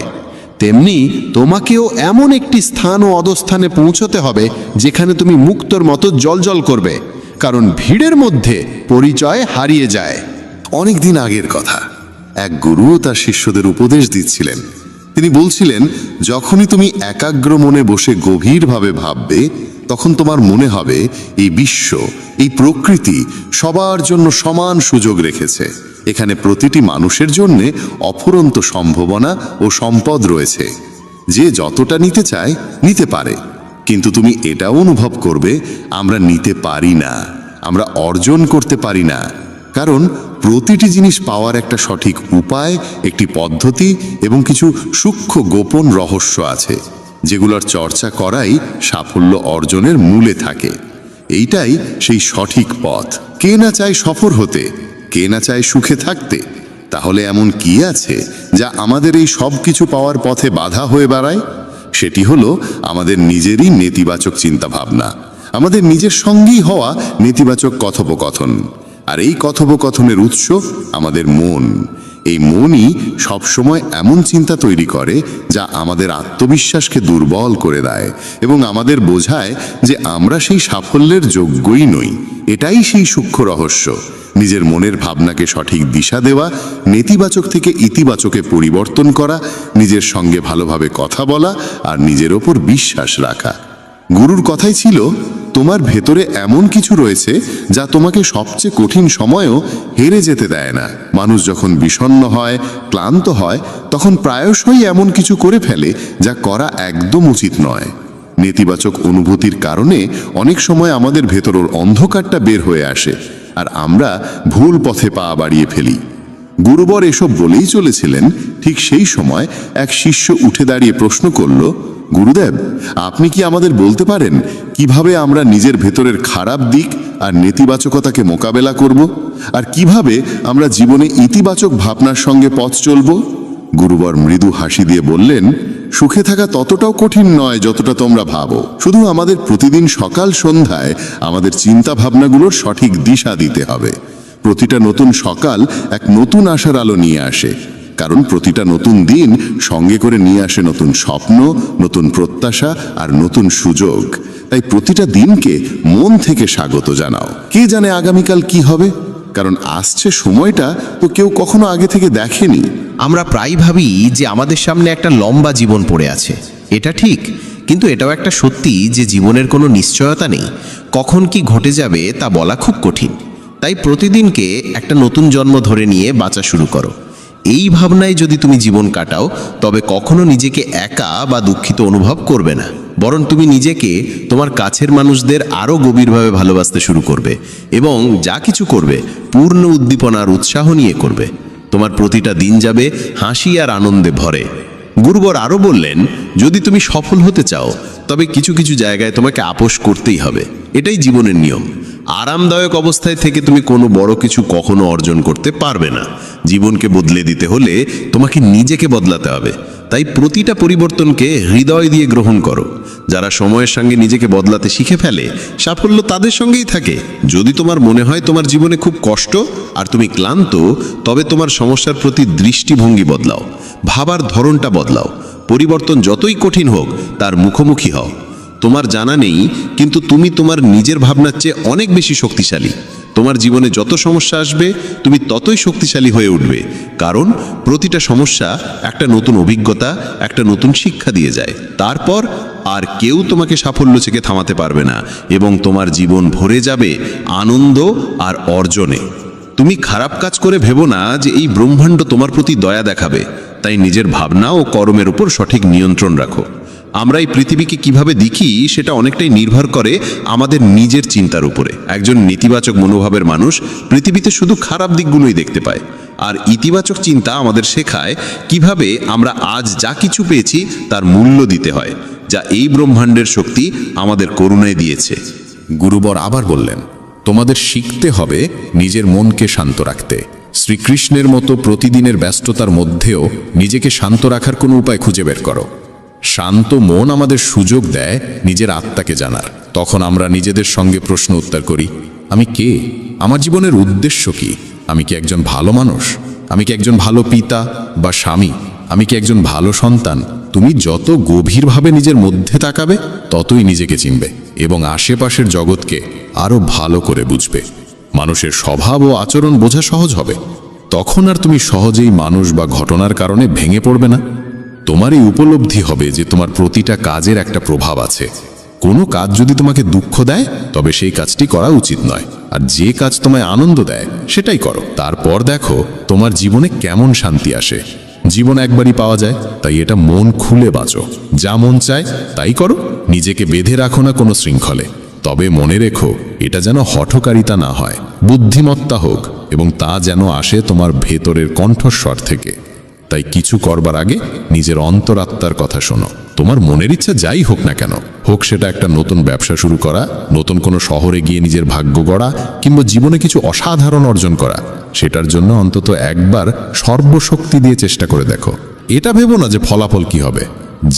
তেমনি তোমাকেও এমন একটি স্থান ও অধস্থানে পৌঁছতে হবে যেখানে তুমি মুক্তোর মতো জ্বলজ্বল করবে, কারণ ভিড়ের মধ্যে পরিচয় হারিয়ে যায়। অনেক দিন আগের কথা, এক গুরু তার শিষ্যদের উপদেশ দিচ্ছিলেন। তিনি বলছিলেন, যখনই তুমি একাগ্র মনে বসে গভীরভাবে ভাববে, তখন তোমার মনে হবে এই বিশ্ব, এই প্রকৃতি সবার জন্য সমান সুযোগ রেখেছে। এখানে প্রতিটি মানুষের জন্যে অফুরন্ত সম্ভাবনা ও সম্পদ রয়েছে। যে যতটা নিতে চায় নিতে পারে, কিন্তু তুমি এটাও অনুভব করবে আমরা নিতে পারি না, আমরা অর্জন করতে পারি না। কারণ প্রতিটি জিনিস পাওয়ার একটা সঠিক উপায়, একটি পদ্ধতি এবং কিছু সূক্ষ্ম গোপন রহস্য আছে, যেগুলোর চর্চা করাই সাফল্য অর্জনের মূলে থাকে। এইটাই সেই সঠিক পথ। কে না চায় সফল হতে, কে না চায় সুখে থাকতে? তাহলে এমন কি আছে যা আমাদের এই সব কিছু পাওয়ার পথে বাধা হয়ে দাঁড়ায়? সেটি হলো আমাদের নিজেরই নেতিবাচক চিন্তাভাবনা, আমাদের নিজের সঙ্গেই হওয়া নেতিবাচক কথোপকথন। আর এই কথোপকথনের উৎস আমাদের মন। এই মনই সবসময় এমন চিন্তা তৈরি করে যা আমাদের আত্মবিশ্বাসকে দুর্বল করে দেয় এবং আমাদের বোঝায় যে আমরা সেই সাফল্যের যোগ্যই নই। এটাই সেই সূক্ষ্ম রহস্য, নিজের মনের ভাবনাকে সঠিক দিশা দেওয়া, নেতিবাচক থেকে ইতিবাচকে পরিবর্তন করা, নিজের সঙ্গে ভালোভাবে কথা বলা আর নিজের ওপর বিশ্বাস রাখা। গুরুর কথাই ছিল, তোমার ভেতরে এমন কিছু রয়েছে যা তোমাকে সবচেয়ে কঠিন সময়েও হেরে যেতে দেয় না। মানুষ যখন বিষণ্ণ হয়, ক্লান্ত হয়, তখন প্রায়শই এমন কিছু করে ফেলে যা করা একদম উচিত নয়। নেতিবাচক অনুভূতির কারণে অনেক সময় আমাদের ভেতরের অন্ধকারটা বের হয়ে আসে আর আমরা ভুল পথে পা বাড়িয়ে ফেলি। গুরুবর এসব বলেই চলেছিলেন। ঠিক সেই সময় এক শিষ্য উঠে দাঁড়িয়ে প্রশ্ন করল, গুরুদেব, আপনি কি আমাদের বলতে পারেন কিভাবে আমরা নিজের ভেতরের খারাপ দিক আর নেতিবাচকতাকে মোকাবেলা করব, আর কিভাবে আমরা জীবনে ইতিবাচক ভাবনার সঙ্গে পথ চলব? গুরুবর মৃদু হাসি দিয়ে বললেন, সুখে থাকা ততটাও কঠিন নয় যতটা তোমরা ভাবো। শুধু আমাদের প্রতিদিন সকাল সন্ধ্যায় আমাদের চিন্তা ভাবনাগুলোর সঠিক দিশা দিতে হবে। প্রতিটা নতুন সকাল এক নতুন আশার আলো নিয়ে আসে, কারণ প্রতিটা নতুন দিন সঙ্গে করে নিয়ে আসে নতুন স্বপ্ন, নতুন প্রত্যাশা আর নতুন সুযোগ। তাই প্রতিটা দিনকে মন থেকে স্বাগত জানাও। কে জানে আগামীকাল কি হবে, কারণ আসছে সময়টা তো কেউ কখনো আগে থেকে দেখেনি। আমরা প্রায় ভাবি যে আমাদের সামনে একটা লম্বা জীবন পড়ে আছে। এটা ঠিক, কিন্তু এটাও একটা সত্যি যে জীবনের কোনো নিশ্চয়তা নেই। কখন কি ঘটে যাবে তা বলা খুব কঠিন। তাই প্রতিদিনকে একটা নতুন জন্ম ধরে নিয়ে বাঁচা শুরু করো। এই ভাবনায় যদি তুমি জীবন কাটাও, তবে কখনো নিজেকে একা বা দুঃখিত অনুভব করবে না, বরং তুমি নিজেকে তোমার কাছের মানুষদের আরও গভীরভাবে ভালোবাসতে শুরু করবে এবং যা কিছু করবে পূর্ণ উদ্দীপনা আর উৎসাহ নিয়ে করবে। তোমার প্রতিটা দিন যাবে হাসি আর আনন্দে ভরে। গুরুবর আরও বললেন, যদি তুমি সফল হতে চাও তবে কিছু কিছু জায়গায় তোমাকে আপোষ করতেই হবে। এটাই জীবনের নিয়ম। আরামদায়ক অবস্থায় থেকে তুমি কোনো বড় কিছু কখনো অর্জন করতে পারবে না। জীবনকে বদলে দিতে হলে তোমাকে নিজেকে বদলাতে হবে। তাই প্রতিটা পরিবর্তনকে হৃদয় দিয়ে গ্রহণ করো। যারা সময়ের সঙ্গে নিজেকে বদলাতে শিখে ফেলে, সাফল্য তাদের সঙ্গেই থাকে। যদি তোমার মনে হয় তোমার জীবনে খুব কষ্ট আর তুমি ক্লান্ত, তবে তোমার সমস্যার প্রতি দৃষ্টিভঙ্গি বদলাও, ভাবার ধরনটা বদলাও। পরিবর্তন যতই কঠিন হোক তার মুখোমুখি হও। তোমার জানা নেই, কিন্তু তুমি তোমার নিজের ভাবনার চেয়ে অনেক বেশি শক্তিশালী। তোমার জীবনে যত সমস্যা আসবে তুমি ততই শক্তিশালী হয়ে উঠবে, কারণ প্রতিটা সমস্যা একটা নতুন অভিজ্ঞতা, একটা নতুন শিক্ষা দিয়ে যায়। তারপর আর কেউ তোমাকে সাফল্য থেকে থামাতে পারবে না এবং তোমার জীবন ভরে যাবে আনন্দ আর অর্জনে। তুমি খারাপ কাজ করে ভেবো না যে এই ব্রহ্মাণ্ড তোমার প্রতি দয়া দেখাবে। তাই নিজের ভাবনা ও কর্মের উপর সঠিক নিয়ন্ত্রণ রাখো। আমরা এই পৃথিবীকে কিভাবে দেখি সেটা অনেকটাই নির্ভর করে আমাদের নিজের চিন্তার উপরে। একজন নেতিবাচক মনোভাবের মানুষ পৃথিবীতে শুধু খারাপ দিকগুলোই দেখতে পায়, আর ইতিবাচক চিন্তা আমাদের শেখায় কিভাবে আমরা আজ যা কিছু পেয়েছি তার মূল্য দিতে হয়, যা এই ব্রহ্মাণ্ডের শক্তি আমাদের করুণায় দিয়েছে। গুরুবর আবার বললেন, তোমাদের শিখতে হবে নিজের মনকে শান্ত রাখতে। শ্রীকৃষ্ণের মতো প্রতিদিনের ব্যস্ততার মধ্যেও নিজেকে শান্ত রাখার কোনো উপায় খুঁজে বের করো। শান্ত মন আমাদের সুযোগ দেয় নিজের আত্মাকে জানার। তখন আমরা নিজেদের সঙ্গে প্রশ্ন উত্তর করি, আমি কে? আমার জীবনের উদ্দেশ্য কি? আমি কি একজন ভালো মানুষ? আমি কি একজন ভালো পিতা বা স্বামী? আমি কি একজন ভালো সন্তান? তুমি যত গভীরভাবে নিজের মধ্যে তাকাবে ততই নিজেকে চিনবে এবং আশেপাশের জগৎকে আরও ভালো করে বুঝবে। মানুষের স্বভাব ও আচরণ বোঝা সহজ হবে। তখন আর তুমি সহজেই মানুষ বা ঘটনার কারণে ভেঙে পড়বে না। তোমার এই উপলব্ধি হবে যে তোমার প্রতিটা কাজের একটা প্রভাব আছে। কোনো কাজ যদি তোমাকে দুঃখ দেয় তবে সেই কাজটি করা উচিত নয়, আর যে কাজ তোমায় আনন্দ দেয় সেটাই করো। তারপর দেখো তোমার জীবনে কেমন শান্তি আসে। জীবন একবারই পাওয়া যায়, তাই এটা মন খুলে বাঁচো। যা মন চায় তাই করো, নিজেকে বেঁধে রাখো না কোনো শৃঙ্খলে। তবে মনে রেখো, এটা যেন হঠকারিতা না হয়, বুদ্ধিমত্তা হোক, এবং তা যেন আসে তোমার ভেতরের কণ্ঠস্বর থেকে। তাই কিছু করবার আগে নিজের অন্তরাত্মার কথা শোনো। তোমার মনের ইচ্ছা যাই হোক না কেন, হোক সেটা একটা নতুন ব্যবসা শুরু করা, নতুন কোনো শহরে গিয়ে নিজের ভাগ্য গড়া, কিংবা জীবনে কিছু অসাধারণ অর্জন করা, সেটার জন্য অন্তত একবার সর্বশক্তি দিয়ে চেষ্টা করে দেখো। এটা ভেবো না যে ফলাফল কি হবে।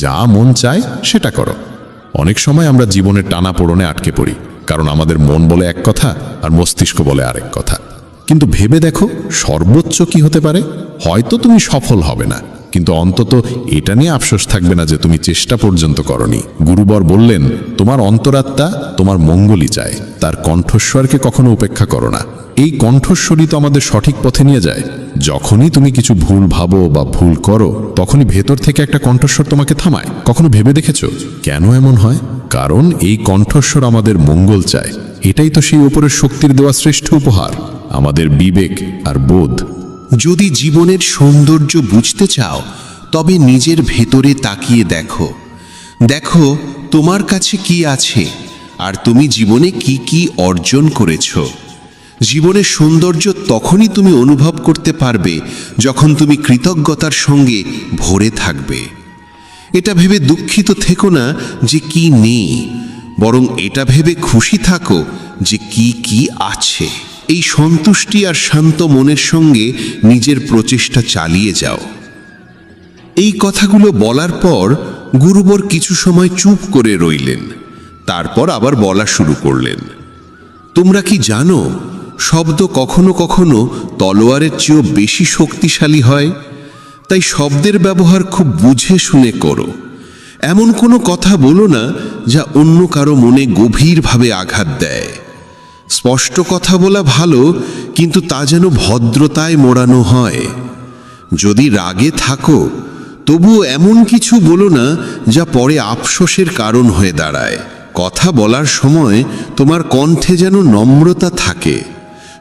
যা মন চায় সেটা করো। অনেক সময় আমরা জীবনের টানাপোড়েনে আটকে পড়ি, কারণ আমাদের মন বলে এক কথা আর মস্তিষ্ক বলে আরেক কথা। কিন্তু ভেবে দেখো সর্বোচ্চ কি হতে পারে। হয়তো তুমি সফল হবে না, কিন্তু অন্তত এটা নিয়ে আফসোস থাকবে না যে তুমি চেষ্টা পর্যন্ত করনি। গুরুবর বললেন, তোমার অন্তরাত্মা তোমার মঙ্গলই চায়, তার কণ্ঠস্বরকে কখনো উপেক্ষা করো না। এই কণ্ঠস্বরই তো আমাদের সঠিক পথে নিয়ে যায়। যখনই তুমি কিছু ভুল ভাবো বা ভুল করো, তখনই ভেতর থেকে একটা কণ্ঠস্বর তোমাকে থামায়। কখনো ভেবে দেখেছো কেন এমন হয়? কারণ এই কণ্ঠস্বর আমাদের মঙ্গল চায়। এটাই তো সেই উপরের শক্তির দেওয়া শ্রেষ্ঠ উপহার, আমাদের বিবেক আর বোধ। যদি জীবনের সৌন্দর্য বুঝতে চাও তবে নিজের ভেতরে তাকিয়ে দেখো। দেখো তোমার কাছে কি আছে আর তুমি জীবনে কি কি অর্জন করেছো। জীবনের সৌন্দর্য তখনই তুমি অনুভব করতে পারবে যখন তুমি কৃতজ্ঞতার সঙ্গে ভরে থাকবে। এটা ভেবে দুঃখিত থেকো না যে কি নেই, বরং এটা ভেবে খুশি থাকো যে কি কি আছে। এই সন্তুষ্টি আর শান্ত মনের সঙ্গে নিজের প্রচেষ্টা চালিয়ে যাও। এই কথাগুলো বলার পর গুরুবর কিছু সময় চুপ করে রইলেন। তারপর আবার বলা শুরু করলেন, তোমরা কি জানো শব্দ কখনো কখনো তলোয়ারের চেয়েও বেশি শক্তিশালী হয়। তাই শব্দের ব্যবহার খুব বুঝে শুনে করো। এমন কোনো কথা বলো না যা অন্য কারো মনে গভীরভাবে আঘাত দেয়। স্পষ্ট কথা বলা ভালো, কিন্তু তা যেন ভদ্রতায় মোড়ানো হয়। যদি রাগে থাকো তবুও এমন কিছু বলো না যা পরে আফসোসের কারণ হয়ে দাঁড়ায়। কথা বলার সময় তোমার কণ্ঠে যেন নম্রতা থাকে।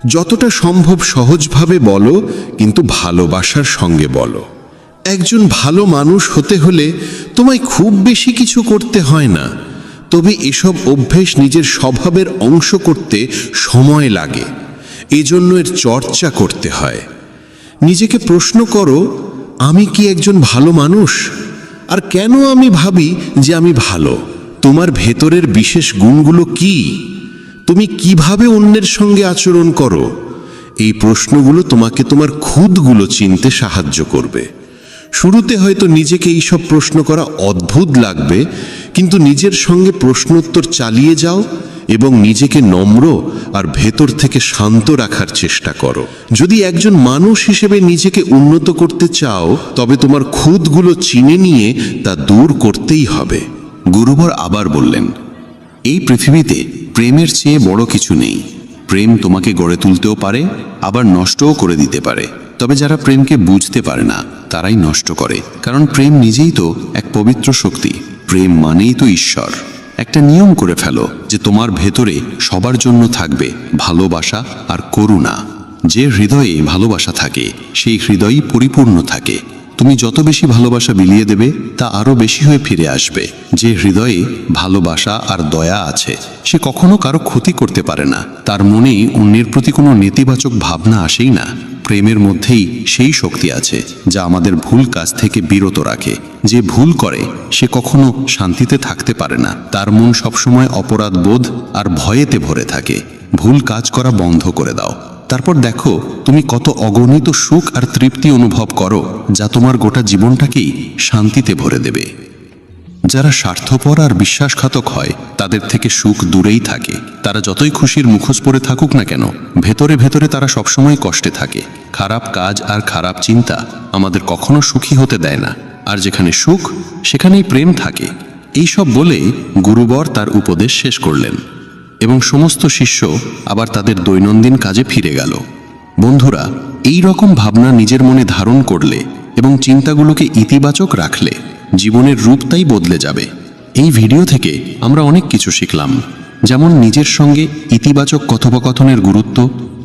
যতটা সম্ভব সহজভাবে বলো, কিন্তু ভালোবাসার সঙ্গে বলো। একজন ভালো মানুষ হতে হলে তোমায় খুব বেশি কিছু করতে হয় না, তবে এসব অভ্যেস নিজের স্বভাবের অংশ করতে সময় লাগে। এজন্য এর চর্চা করতে হয়। নিজেকে প্রশ্ন করো, আমি কি একজন ভালো মানুষ? আর কেন আমি ভাবি যে আমি ভালো? তোমার ভেতরের বিশেষ গুণগুলো কি? তুমি কিভাবে অন্যের সঙ্গে আচরণ করো? এই প্রশ্নগুলো তোমাকে তোমার খুদগুলো চিনতে সাহায্য করবে। শুরুতে হয়তো নিজেকে এইসব প্রশ্ন করা অদ্ভুত লাগবে, কিন্তু নিজের সঙ্গে প্রশ্নোত্তর চালিয়ে যাও এবং নিজেকে নম্র আর ভেতর থেকে শান্ত রাখার চেষ্টা করো। যদি একজন মানুষ হিসেবে নিজেকে উন্নত করতে চাও, তবে তোমার খুদগুলো চিনে নিয়ে তা দূর করতেই হবে। গুরুবর আবার বললেন, এই পৃথিবীতে প্রেমের চেয়ে বড় কিছু নেই। প্রেম তোমাকে গড়ে তুলতেও পারে, আবার নষ্টও করে দিতে পারে। তবে যারা প্রেমকে বুঝতে পারে না তারাই নষ্ট করে, কারণ প্রেম নিজেই তো এক পবিত্র শক্তি। প্রেম মানেই তো ঈশ্বর। একটা নিয়ম করে ফেলো যে তোমার ভেতরে সবার জন্য থাকবে ভালোবাসা আর করুণা। যে হৃদয়ে ভালোবাসা থাকে সেই হৃদয়ই পরিপূর্ণ থাকে। তুমি যত বেশি ভালোবাসা বিলিয়ে দেবে তা আরও বেশি হয়ে ফিরে আসবে। যে হৃদয়ে ভালোবাসা আর দয়া আছে সে কখনো কারো ক্ষতি করতে পারে না। তার মনে অন্যের প্রতি কোনো নেতিবাচক ভাবনা আসেই না। প্রেমের মধ্যেই সেই শক্তি আছে যা আমাদের ভুল কাজ থেকে বিরত রাখে। যে ভুল করে সে কখনো শান্তিতে থাকতে পারে না। তার মন সবসময় অপরাধ বোধ আর ভয়েতে ভরে থাকে। ভুল কাজ করা বন্ধ করে দাও, তারপর দেখো তুমি কত অগণিত সুখ আর তৃপ্তি অনুভব করো, যা তোমার গোটা জীবনটাকেই শান্তিতে ভরে দেবে। যারা স্বার্থপর আর বিশ্বাসঘাতক হয় তাদের থেকে সুখ দূরেই থাকে। তারা যতই খুশির মুখোশ পরে থাকুক না কেন, ভেতরে ভেতরে তারা সবসময় কষ্টে থাকে। খারাপ কাজ আর খারাপ চিন্তা আমাদের কখনো সুখী হতে দেয় না। আর যেখানে সুখ সেখানেই প্রেম থাকে। এইসব বলে গুরুবর তার উপদেশ শেষ করলেন এবং সমস্ত শিষ্য আবার তাদের দৈনন্দিন কাজে ফিরে গেল। বন্ধুরা, এই রকম ভাবনা নিজের মনে ধারণ করলে এবং চিন্তাগুলোকে ইতিবাচক রাখলে জীবনের রূপটাই বদলে যাবে। এই ভিডিও থেকে আমরা অনেক কিছু শিখলাম, যেমন নিজের সঙ্গে ইতিবাচক কথোপকথনের গুরুত্ব,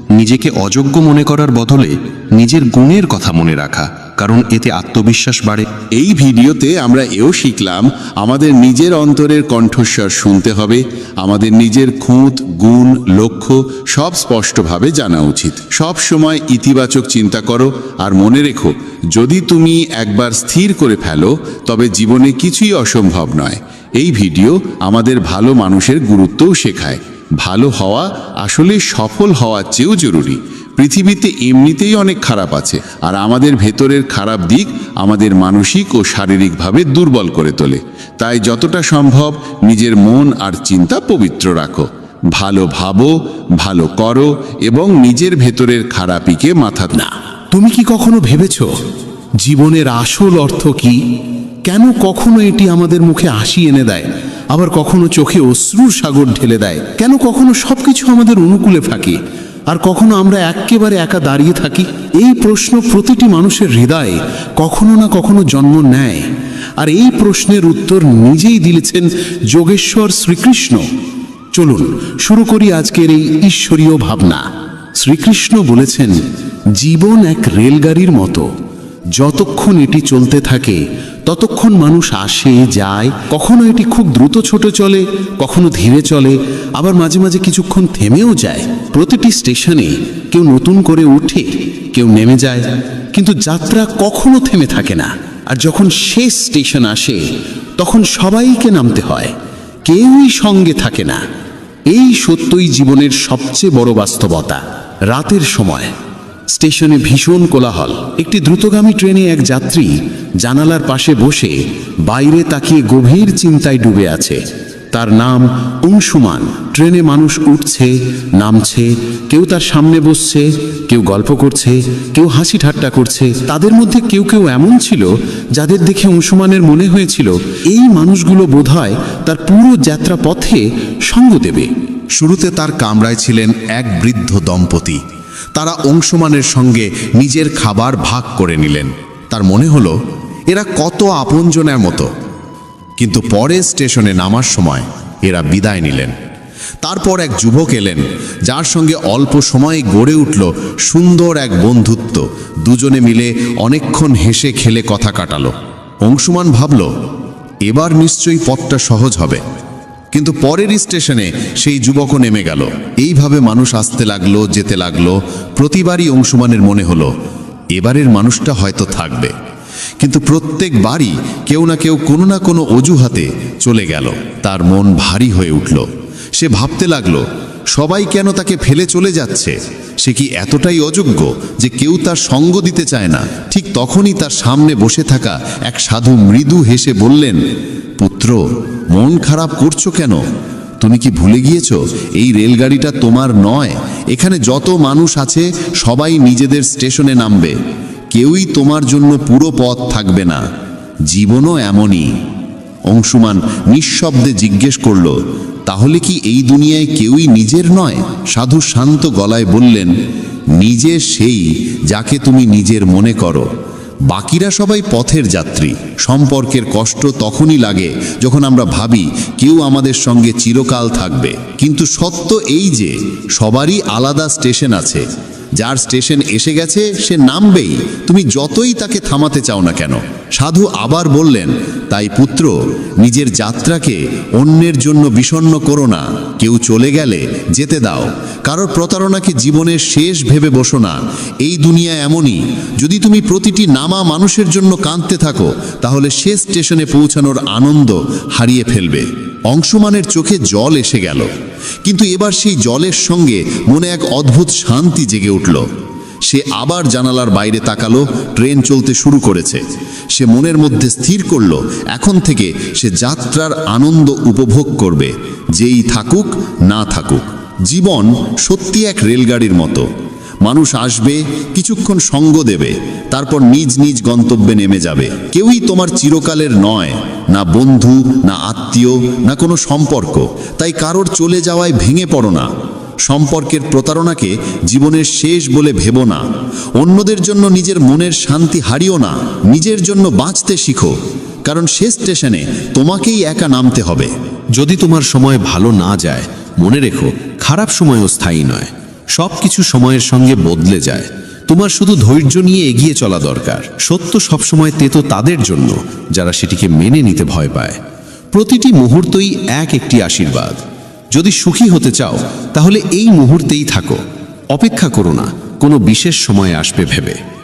নিজেকে অযোগ্য মনে করার বদলে নিজের গুণের কথা মনে রাখা, কারণ এতে আত্মবিশ্বাস বাড়ে। এই ভিডিওতে আমরা এও শিখলাম আমাদের নিজের অন্তরের কণ্ঠস্বর শুনতে হবে। আমাদের নিজের খুঁত, গুণ, লক্ষ্য সব স্পষ্টভাবে জানা উচিত। সব সময় ইতিবাচক চিন্তা করো আর মনে রেখো, যদি তুমি একবার স্থির করে ফেলো তবে জীবনে কিছুই অসম্ভব নয়। এই ভিডিও আমাদের ভালো মানুষের গুরুত্বও শেখায়। ভালো হওয়া আসলে সফল হওয়ার চেয়েও জরুরি। পৃথিবীতে এমনিতেই অনেক খারাপ আছে, আর আমাদের ভেতরের খারাপ দিক আমাদের মানসিক ও শারীরিকভাবে দুর্বল করে তোলে। তাই যতটা সম্ভব নিজের মন আর চিন্তা পবিত্র রাখো। ভালো ভাবো, ভালো করো এবং নিজের ভেতরের খারাপিকে মাথা না। তুমি কি কখনো ভেবেছ জীবনের আসল অর্থ কি? কেন কখনো এটি আমাদের মুখে হাসি এনে দেয়, আবার কখনো চোখে অশ্রুর সাগর ঢেলে দেয়? কেন কখনো সবকিছু আমাদের অনুকূলে থাকে আর কখনো আমরা একেবারে একা দাঁড়িয়ে থাকি? এই প্রশ্ন প্রতিটি মানুষের হৃদয়ে কখনো না কখনো জন্ম নেয়, আর এই প্রশ্নের উত্তর নিজেই দিয়েছেন যোগেশ্বর শ্রীকৃষ্ণ। চলুন শুরু করি আজকের এই ঈশ্বরীয় ভাবনা। শ্রীকৃষ্ণ বলেছেন, জীবন এক রেলগাড়ির মতো। যতক্ষণ এটি চলতে থাকে ততক্ষণ মানুষ আসে যায়। কখনো এটি খুব দ্রুত ছোটে চলে, কখনো ধীরে চলে, আবার মাঝে মাঝে কিছুক্ষণ থেমেও যায়। প্রতিটি স্টেশনে কেউ নতুন করে ওঠে, কেউ নেমে যায়, কিন্তু যাত্রা কখনো থেমে থাকে না। আর যখন শেষ স্টেশন আসে তখন সবাইকে নামতে হয়, কেউই সঙ্গে থাকে না। এই সত্যই জীবনের সবচেয়ে বড় বাস্তবতা। রাতের সময় স্টেশনে ভীষণ কোলাহল। একটি দ্রুতগামী ট্রেনে এক যাত্রী জানালার পাশে বসে বাইরে তাকিয়ে গভীর চিন্তায় ডুবে আছে। তার নাম অংশুমান। ট্রেনে মানুষ উঠছে, নামছে, কেউ তার সামনে বসছে, কেউ গল্প করছে, কেউ হাসি ঠাট্টা করছে। তাদের মধ্যে কেউ কেউ এমন ছিল যাদের দেখে অংশুমানের মনে হয়েছিল এই মানুষগুলো বোধহয় তার পুরো যাত্রা পথে সঙ্গ দেবে। শুরুতে তার কামরায় ছিলেন এক বৃদ্ধ দম্পতি। তারা অংশুমানের সঙ্গে নিজের খাবার ভাগ করে নিলেন। তার মনে হলো এরা কত আপনজনের মতো। কিন্তু পরে স্টেশনে নামার সময় এরা বিদায় নিলেন। তারপর এক যুবক এলেন, যার সঙ্গে অল্প সময়ে গড়ে উঠল সুন্দর এক বন্ধুত্ব। দুজনে মিলে অনেকক্ষণ হেসে খেলে কথা কাটালো। অংশুমান ভাবল, এবার নিশ্চয়ই পথটা সহজ হবে। কিন্তু পরের স্টেশনে সেই যুবকও নেমে গেল। এইভাবে মানুষ আসতে লাগলো, যেতে লাগলো। প্রতিবারই অংশুমানের মনে হলো এবারের মানুষটা হয়তো থাকবে। কিন্তু প্রত্যেকবারই কেউ না কেউ কোনো না কোনো অজুহাতে চলে গেল। তার মন ভারী হয়ে উঠল। সে ভাবতে লাগলো, সবাই কেন তাকে ফেলে চলে যাচ্ছে? সে কি এতটাই অযোগ্য যে কেউ তার সঙ্গ দিতে চায় না? ঠিক তখনই তার সামনে বসে থাকা এক সাধু মৃদু হেসে বললেন, পুত্র, মন খারাপ করছো কেন? তুমি কি ভুলে গিয়েছো এই রেলগাড়িটা তোমার নয়? এখানে যত মানুষ আছে সবাই নিজেদের স্টেশনে নামবে। কেউই তোমার জন্য পুরো পথ থাকবে না। জীবনও এমনই। অংশুমান নিঃশব্দে জিজ্ঞেস করল, তাহলে কি এই দুনিয়ায় কেউই নিজের নয়? সাধু শান্ত গলায় বললেন, নিজে সেই যাকে তুমি নিজের মনে করো। বাকিরা সবাই পথের যাত্রী। সম্পর্কের কষ্ট তখনই লাগে যখন আমরা ভাবি কেউ আমাদের সঙ্গে চিরকাল থাকবে। কিন্তু সত্য এই যে সবারই আলাদা স্টেশন আছে। যার স্টেশন এসে গেছে সে নামবেই, তুমি যতই তাকে থামাতে চাও না কেন। সাধু আবার বললেন, তাই পুত্র, নিজের যাত্রাকে অন্যের জন্য বিষণ্ণ করো না। কেউ চলে গেলে যেতে দাও। কারোর প্রতারণাকে জীবনের শেষ ভেবে বসো না। এই দুনিয়া এমনই। যদি তুমি প্রতিটি নামা মানুষের জন্য কাঁদতে থাকো তাহলে শেষ স্টেশনে পৌঁছানোর আনন্দ হারিয়ে ফেলবে। অংশুমানের চোখে জল এসে গেল, কিন্তু এবার সেই জলের সঙ্গে মনে এক অদ্ভুত শান্তি জেগে উঠল। সে আবার জানালার বাইরে তাকালো। ট্রেন চলতে শুরু করেছে। সে মনের মধ্যে স্থির করল, এখন থেকে সে যাত্রার আনন্দ উপভোগ করবে, যেই থাকুক না থাকুক। জীবন সত্যি এক রেলগাড়ির মতো। মানুষ আসবে, কিছুক্ষণ সঙ্গ দেবে, তারপর নিজ নিজ গন্তব্যে নেমে যাবে। কেউই তোমার চিরকালের নয়, না বন্ধু, না আত্মীয়, না কোনো সম্পর্ক। তাই কারোর চলে যাওয়ায় ভেঙে পড়ো না। সম্পর্কের প্রতারণাকে জীবনের শেষ বলে ভেবো না। অন্যদের জন্য নিজের মনের শান্তি হারিও না। নিজের জন্য বাঁচতে শিখো, কারণ শেষ স্টেশনে তোমাকেই একা নামতে হবে। যদি তোমার সময় ভালো না যায়, মনে রেখো, খারাপ সময়ও স্থায়ী নয়। সব কিছু সময়ের সঙ্গে বদলে যায়। তোমার শুধু ধৈর্য নিয়ে এগিয়ে চলা দরকার। সত্য সবসময় তেতো তাদের জন্য যারা সেটিকে মেনে নিতে ভয় পায়। প্রতিটি মুহূর্তই একটি আশীর্বাদ। যদি সুখী হতে চাও তাহলে এই মুহূর্তেই থাকো। অপেক্ষা করো না কোনো বিশেষ সময় আসবে ভেবে।